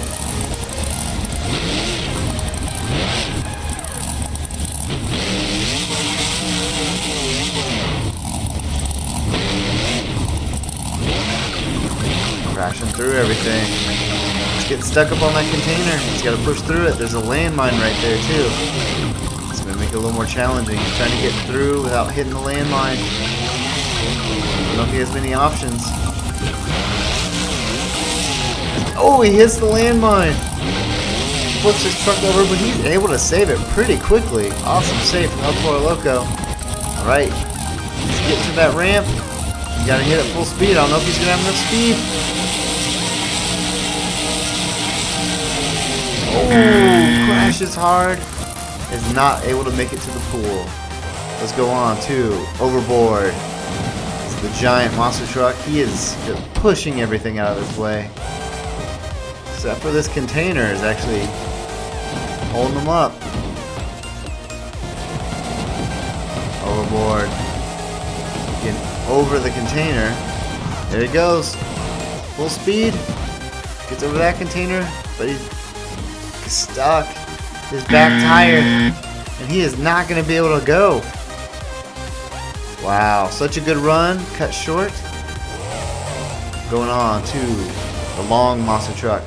Crashing through everything. Getting stuck up on that container. He's got to push through it. There's a landmine right there too. It's going to make it a little more challenging. He's trying to get through without hitting the landmine. I don't know if he has many options. Oh, he hits the landmine. Flips his truck over, but he's able to save it pretty quickly. Awesome save from El Toro Loco. Alright, let's get to that ramp. You got to hit it full speed. I don't know if he's going to have enough speed. Oh, crashes hard. Is not able to make it to the pool. Let's go on to Overboard. It's the giant monster truck. He is just pushing everything out of his way. Except for this container is actually holding them up. Overboard. Getting over the container. There he goes. Full speed. Gets over that container, but he's stuck. His back tire, and he is not going to be able to go. Wow, such a good run, cut short. Going on to the long monster truck.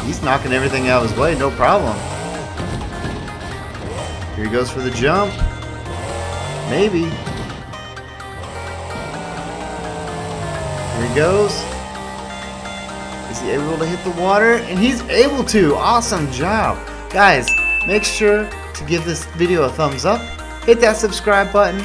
He's knocking everything out of his way, no problem. Here he goes for the jump. Maybe. Here he goes. Is he able to hit the water? And he's able to. Awesome job. Guys, make sure to give this video a thumbs up. Hit that subscribe button.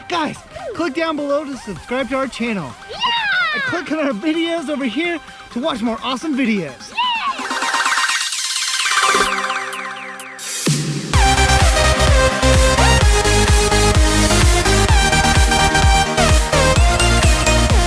Guys, click down below to subscribe to our channel. Yeah! And click on our videos over here to watch more awesome videos.